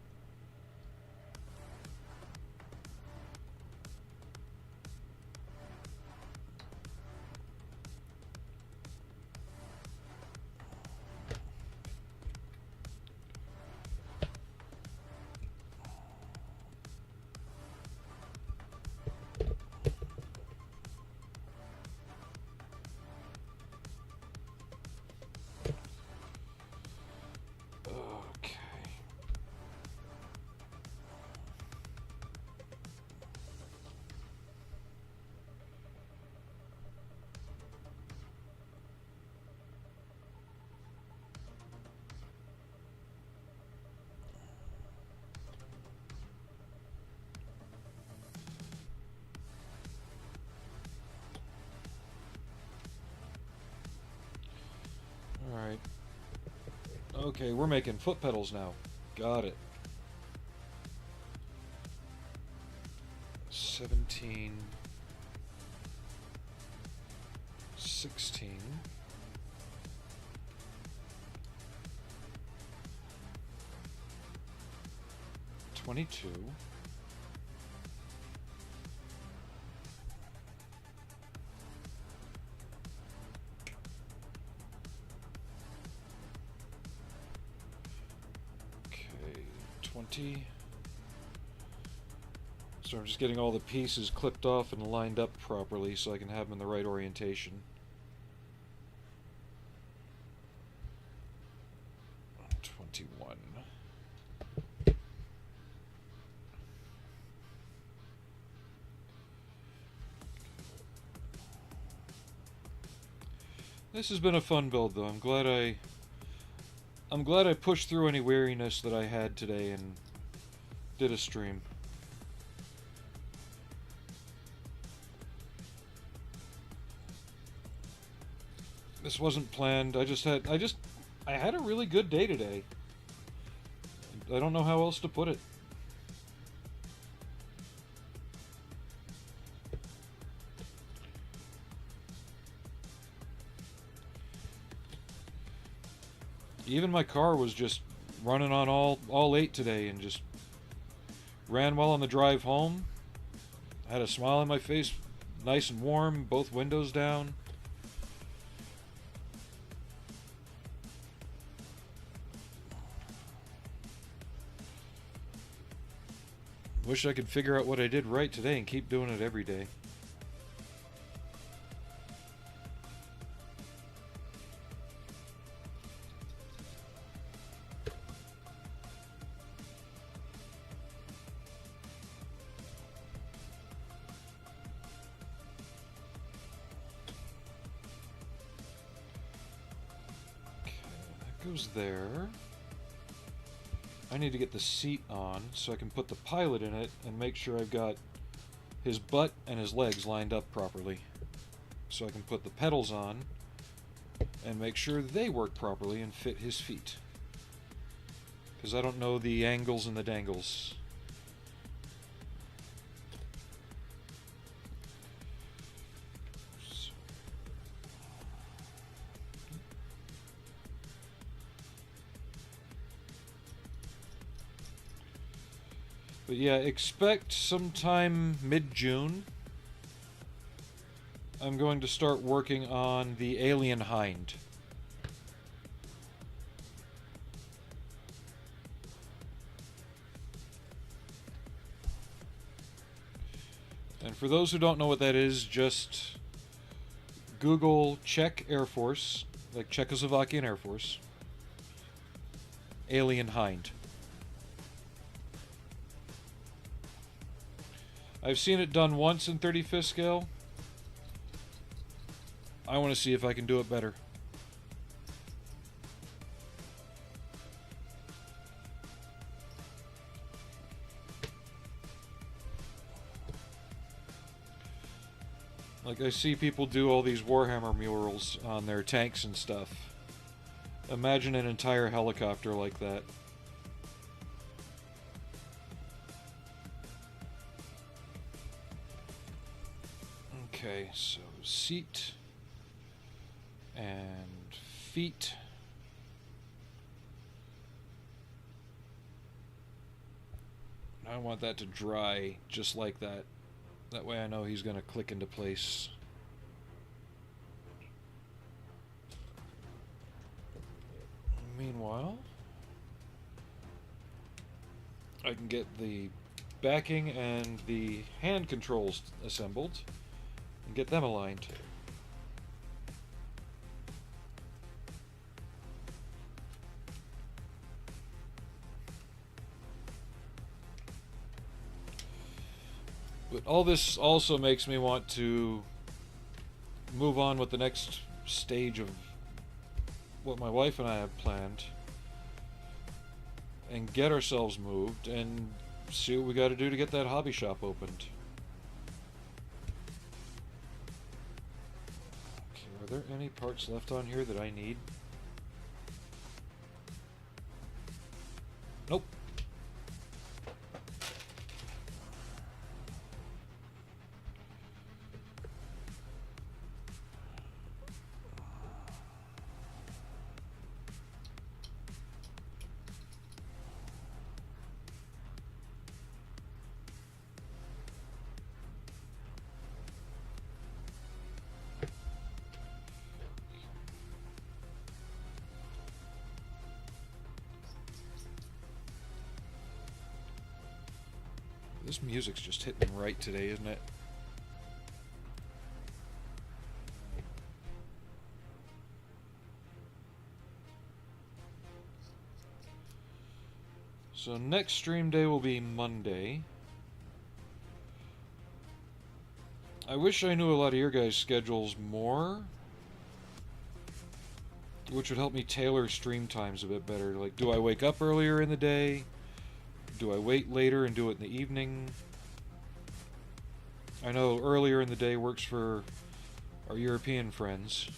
Alright. Okay, we're making foot pedals now. Got it. 17... 16... 22... 20. So I'm just getting all the pieces clipped off and lined up properly so I can have them in the right orientation. 21. This has been a fun build though. I'm glad I pushed through any weariness that I had today and did a stream. This wasn't planned. I had a really good day today. I don't know how else to put it. Even my car was just running on all 8 today and just ran well on the drive home. Had a smile on my face, nice and warm, both windows down. Wish I could figure out what I did right today and keep doing it every day. Goes there. I need to get the seat on so I can put the pilot in it and make sure I've got his butt and his legs lined up properly. So I can put the pedals on and make sure they work properly and fit his feet. Because I don't know the angles and the dangles. But yeah, expect sometime mid-June I'm going to start working on the alien hind. And for those who don't know what that is, just Google Czech Air Force, like Czechoslovakian Air Force, alien hind. I've seen it done once in 35th scale. I want to see if I can do it better. Like, I see people do all these Warhammer murals on their tanks and stuff. Imagine an entire helicopter like that. Okay, so seat and feet. I want that to dry just like that. That way I know he's going to click into place. Meanwhile, I can get the backing and the hand controls assembled and get them aligned. But all this also makes me want to move on with the next stage of what my wife and I have planned and get ourselves moved and see what we got to do to get that hobby shop opened. Okay, are there any parts left on here that I need? Nope. This music's just hitting right today, isn't it? So next stream day will be Monday. I wish I knew a lot of your guys' schedules more, which would help me tailor stream times a bit better. Like, do I wake up earlier in the day? Do I wait later and do it in the evening? I know earlier in the day works for our European friends.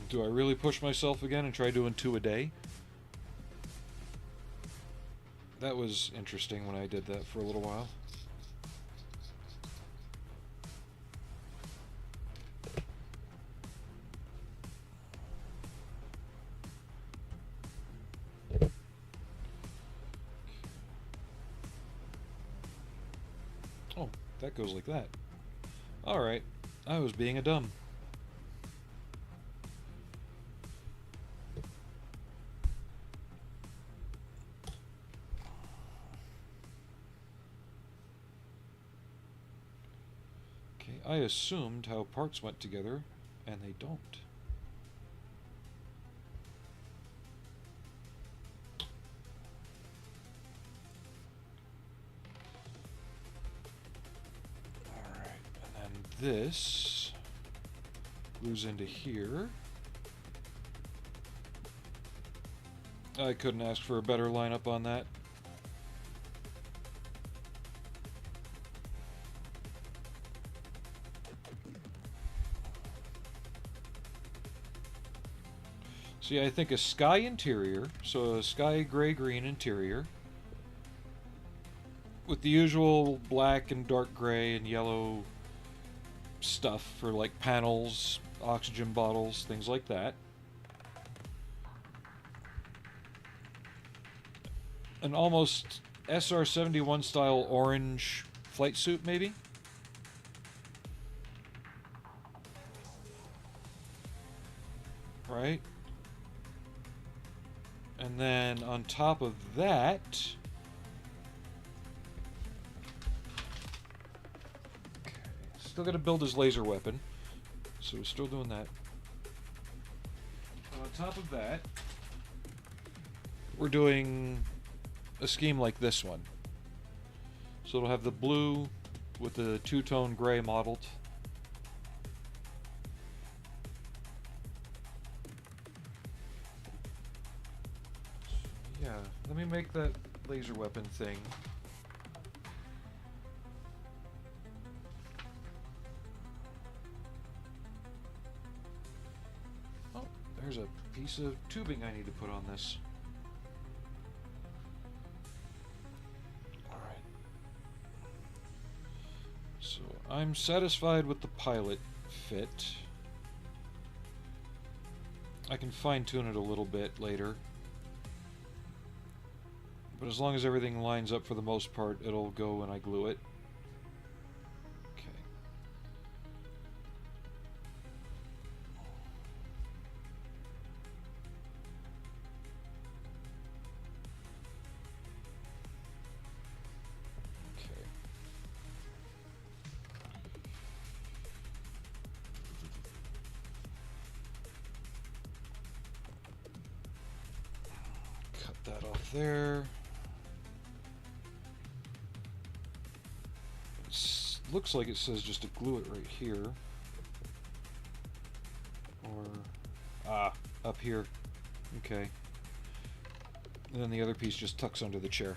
Do I really push myself again and try doing 2 a day? That was interesting when I did that for a little while. Oh, that goes like that. Alright, I was being a dumb. Okay, I assumed how parts went together, and they don't. Alright, and then this glues into here. I couldn't ask for a better lineup on that. See, I think a sky interior, so a sky gray-green interior, with the usual black and dark gray and yellow stuff for like panels, oxygen bottles, things like that. An almost SR-71 style orange flight suit, maybe? Right? And then on top of that, okay, still got to build his laser weapon, so we're still doing that. And on top of that, we're doing a scheme like this one. So it'll have the blue with the two-tone gray modeled. Yeah, let me make that laser weapon thing. Oh, there's a piece of tubing I need to put on this. Alright. So I'm satisfied with the pilot fit. I can fine-tune it a little bit later. But as long as everything lines up for the most part, it'll go when I glue it. Okay. Okay. Cut that off there. Looks like it says just to glue it right here. Or, up here. Okay. And then the other piece just tucks under the chair.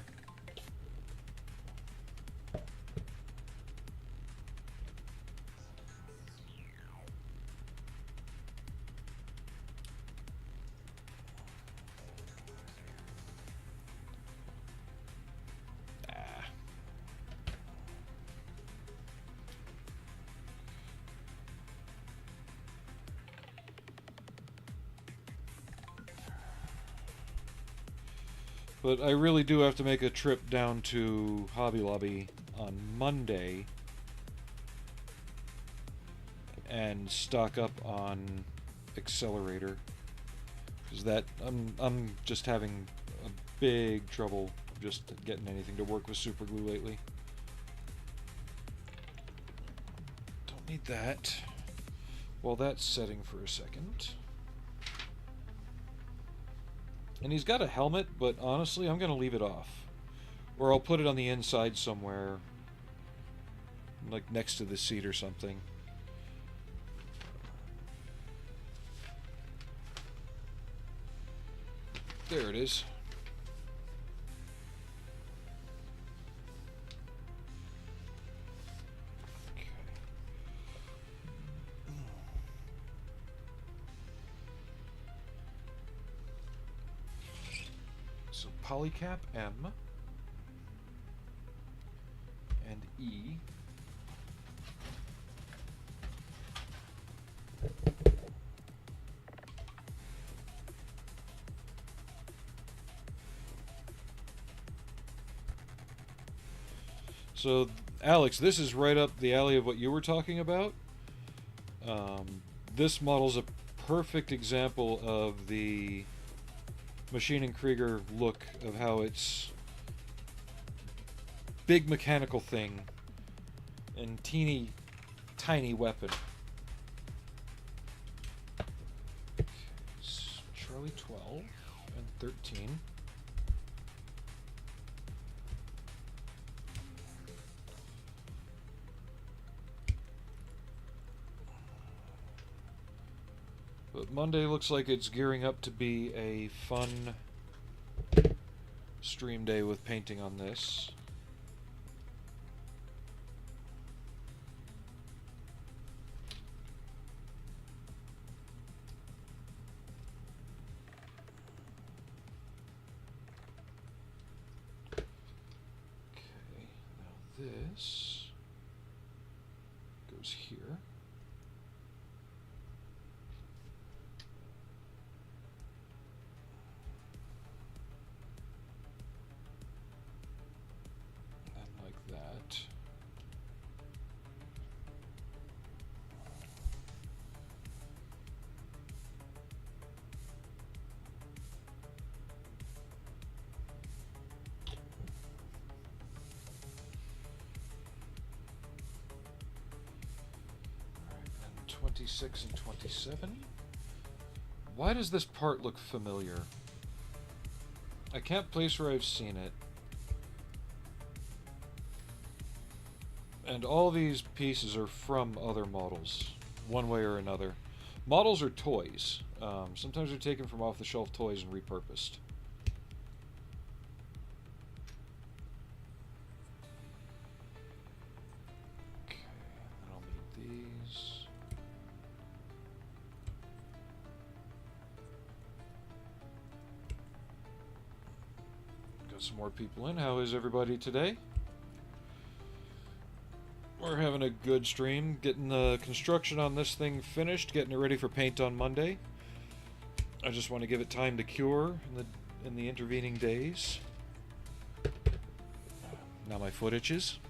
But I really do have to make a trip down to Hobby Lobby on Monday and stock up on Accelerator, because that I'm just having a big trouble just getting anything to work with super glue lately. Don't need that. While that's setting for a second. And he's got a helmet, but honestly, I'm going to leave it off. Or I'll put it on the inside somewhere, like next to the seat or something. There it is. So polycap M and E. So, Alex, this is right up the alley of what you were talking about. This model's a perfect example of the Machine and Krieger look of how it's big mechanical thing and teeny tiny weapon. Okay, Charlie 12 and 13. But Monday looks like it's gearing up to be a fun stream day with painting on this. Okay, now this goes here. That. Alright, and 26 and 27. Why does this part look familiar? I can't place where I've seen it. And all these pieces are from other models, one way or another. Models are toys. Sometimes they're taken from off-the-shelf toys and repurposed. Okay, then I'll need these. Got some more people in. How is everybody today? We're having a good stream, getting the construction on this thing finished, getting it ready for paint on Monday. I just want to give it time to cure in the intervening days. Now my foot itches.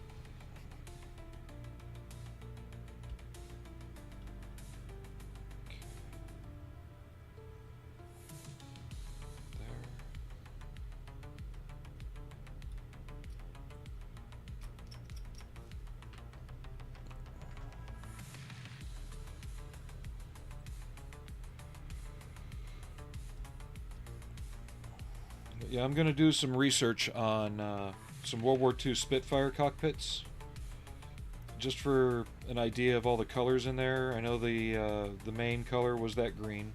Yeah, I'm going to do some research on some World War II Spitfire cockpits, just for an idea of all the colors in there. I know the main color was that green.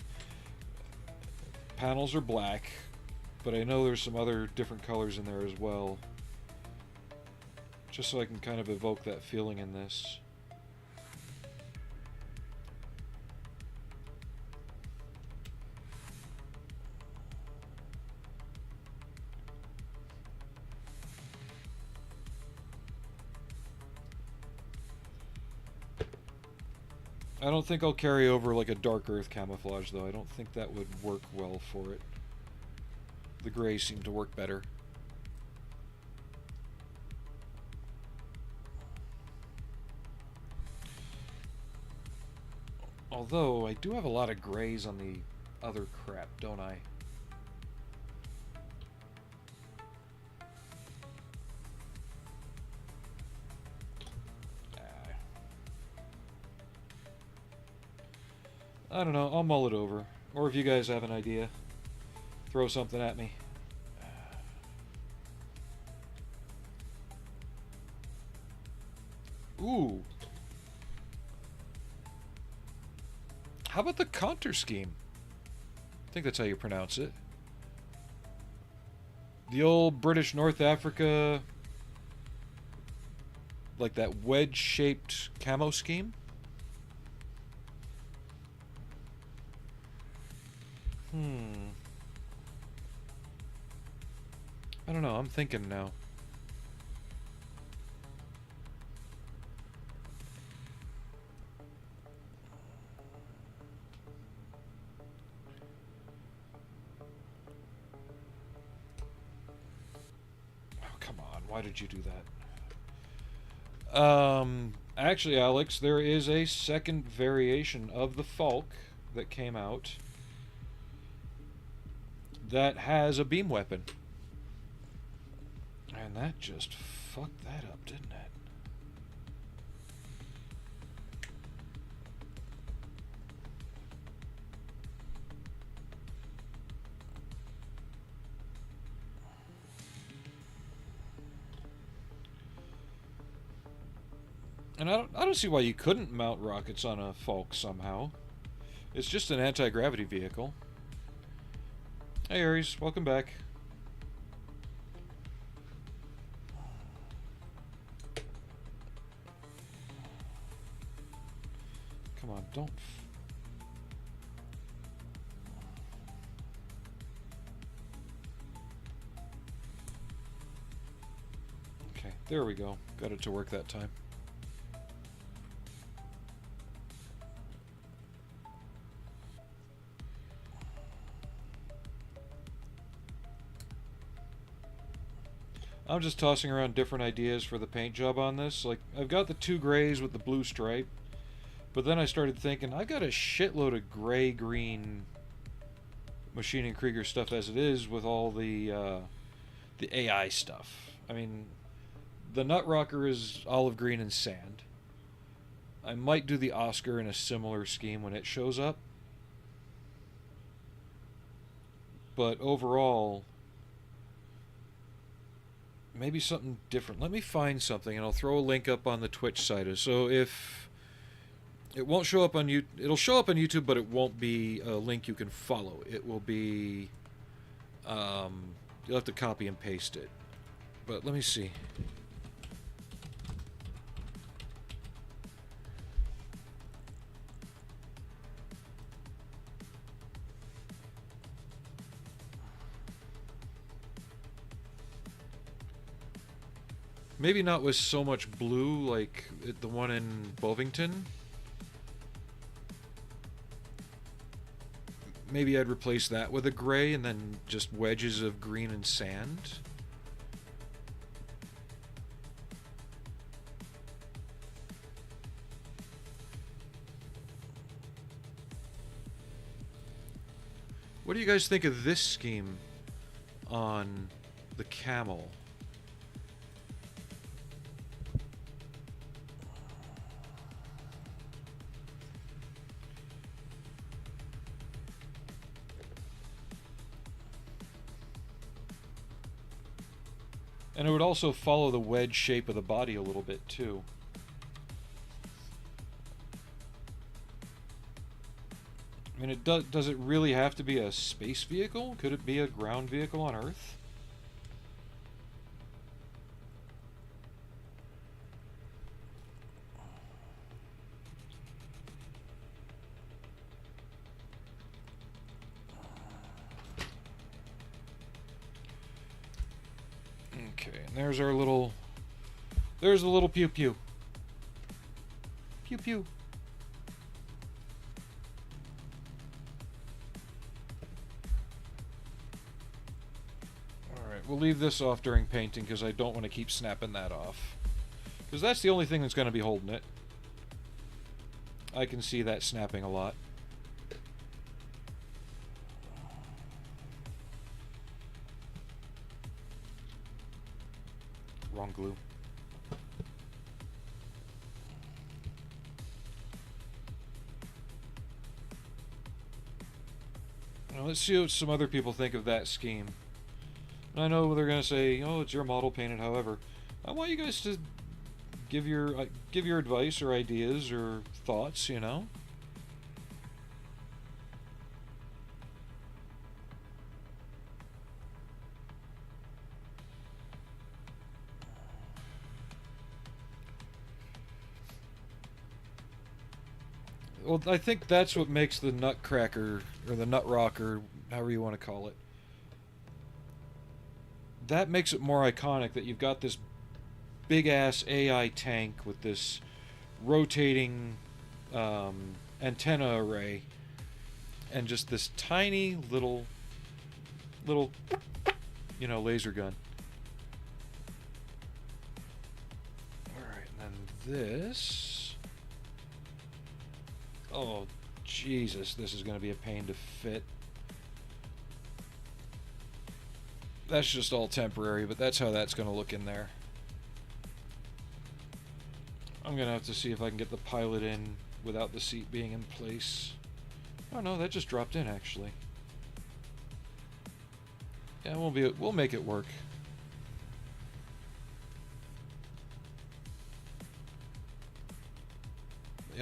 Panels are black, but I know there's some other different colors in there as well, just so I can kind of evoke that feeling in this. I don't think I'll carry over like a dark earth camouflage though. I don't think that would work well for it. The grays seem to work better. Although, I do have a lot of grays on the other crap, don't I? I don't know, I'll mull it over. Or if you guys have an idea, throw something at me. Ooh. How about the contour scheme? I think that's how you pronounce it. The old British North Africa, like that wedge-shaped camo scheme. I don't know, I'm thinking now. Oh, come on, why did you do that? Actually, Alex, there is a second variation of the Falk that came out that has a beam weapon. And that just fucked that up, didn't it? And I don't see why you couldn't mount rockets on a Falk somehow. It's just an anti-gravity vehicle. Hey Ares, welcome back. Come on, don't... Okay, there we go. Got it to work that time. I'm just tossing around different ideas for the paint job on this. Like, I've got the 2 grays with the blue stripe, but then I started thinking, I got a shitload of gray-green Machine and Krieger stuff as it is with all the AI stuff. I mean, the Nut Rocker is olive green and sand. I might do the Oscar in a similar scheme when it shows up. But overall, maybe something different. Let me find something, and I'll throw a link up on the Twitch side. So if it won't show up on you, it'll show up on YouTube, but it won't be a link you can follow. It will be, you'll have to copy and paste it. But let me see. Maybe not with so much blue like the one in Bovington. Maybe I'd replace that with a gray and then just wedges of green and sand. What do you guys think of this scheme on the Camel? And it would also follow the wedge shape of the body a little bit, too. I mean, does it really have to be a space vehicle? Could it be a ground vehicle on Earth? Okay, and there's our little... There's the little pew-pew. Pew-pew. Alright, we'll leave this off during painting because I don't want to keep snapping that off. Because that's the only thing that's going to be holding it. I can see that snapping a lot. Wrong glue. Now let's see what some other people think of that scheme. I know they're gonna say, "Oh, it's your model painted." However, I want you guys to give your advice or ideas or thoughts. You know. Well, I think that's what makes the Nutcracker, or the Nut Rocker, however you want to call it. That makes it more iconic that you've got this big-ass AI tank with this rotating antenna array and just this tiny little, you know, laser gun. Alright, and then this... Oh, Jesus, this is going to be a pain to fit. That's just all temporary, but that's how that's going to look in there. I'm going to have to see if I can get the pilot in without the seat being in place. Oh no, that just dropped in, actually. Yeah, we'll make it work.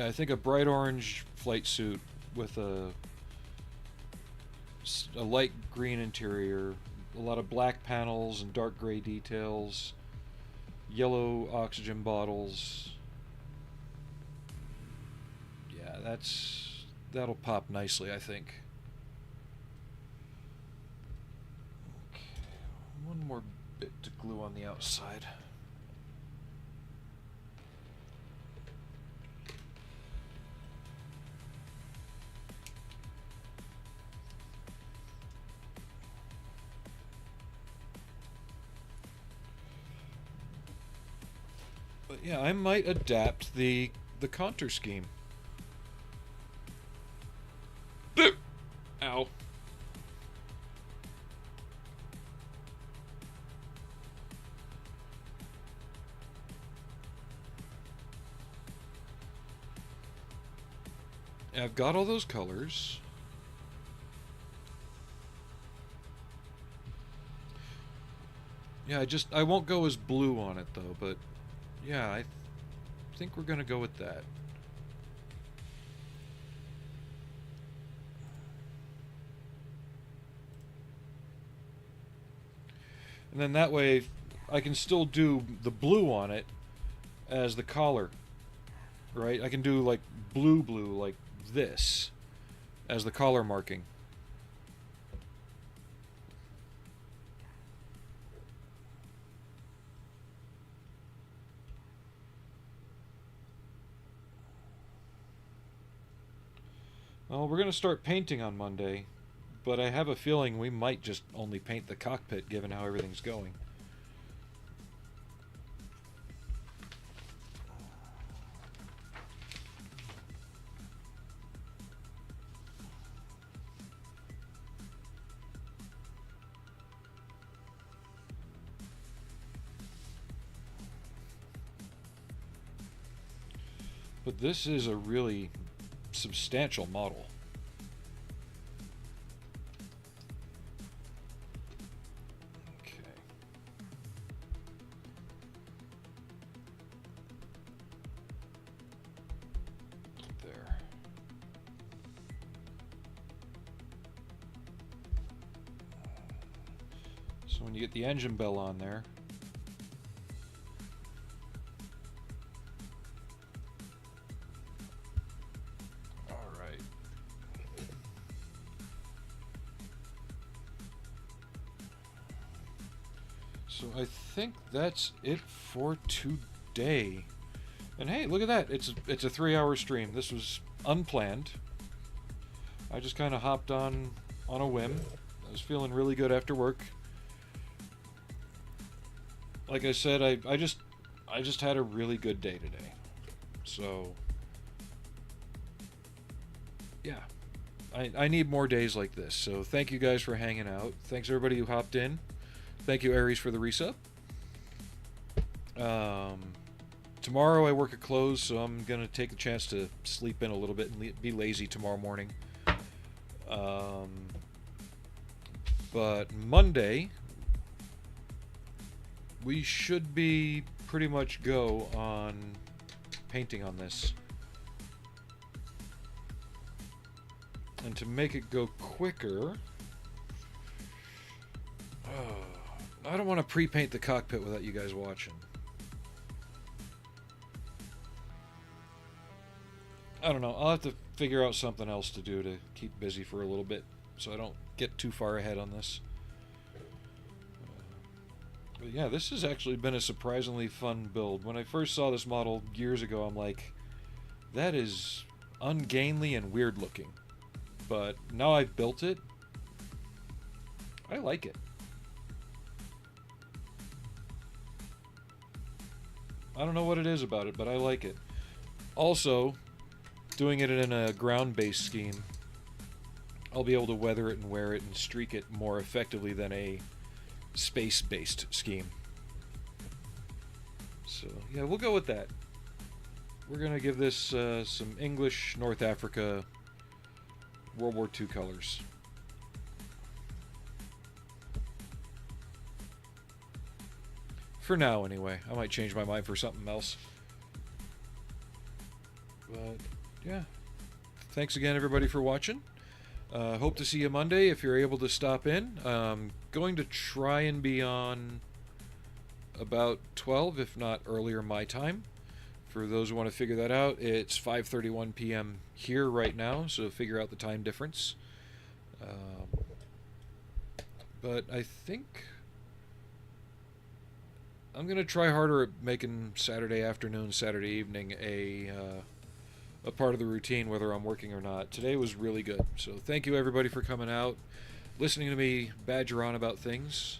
Yeah, I think a bright orange flight suit with a light green interior, a lot of black panels and dark gray details, yellow oxygen bottles. Yeah, that'll pop nicely, I think. Okay, one more bit to glue on the outside. But yeah, I might adapt the contour scheme. Ow. I've got all those colors. Yeah, I won't go as blue on it though, but yeah, I think we're gonna go with that. And then that way I can still do the blue on it as the collar, right? I can do like blue like this as the collar marking. Well, we're going to start painting on Monday, but I have a feeling we might just only paint the cockpit given how everything's going. But this is a really substantial model. Okay. There. So when you get the engine bell on there, so I think that's it for today. And hey, look at that. It's a 3-hour stream. This was unplanned. I just kind of hopped on a whim. I was feeling really good after work. Like I said, I just had a really good day today. So yeah. I need more days like this. So thank you guys for hanging out. Thanks everybody who hopped in. Thank you, Aries, for the resub. Tomorrow I work at close, so I'm going to take a chance to sleep in a little bit and be lazy tomorrow morning. But Monday, we should be pretty much go on painting on this. And to make it go quicker... I don't want to pre-paint the cockpit without you guys watching. I don't know. I'll have to figure out something else to do to keep busy for a little bit so I don't get too far ahead on this. But yeah, this has actually been a surprisingly fun build. When I first saw this model years ago, I'm like, that is ungainly and weird looking. But now I've built it, I like it. I don't know what it is about it, but I like it. Also, doing it in a ground-based scheme, I'll be able to weather it and wear it and streak it more effectively than a space-based scheme. So, yeah, we'll go with that. We're going to give this some English North Africa World War II colors. For now, anyway. I might change my mind for something else. But yeah. Thanks again, everybody, for watching. Hope to see you Monday if you're able to stop in. Going to try and be on about 12, if not earlier, my time. For those who want to figure that out, it's 5:31 p.m. here right now, so figure out the time difference. But I think I'm going to try harder at making Saturday afternoon, Saturday evening a part of the routine, whether I'm working or not. Today was really good. So thank you, everybody, for coming out, listening to me badger on about things.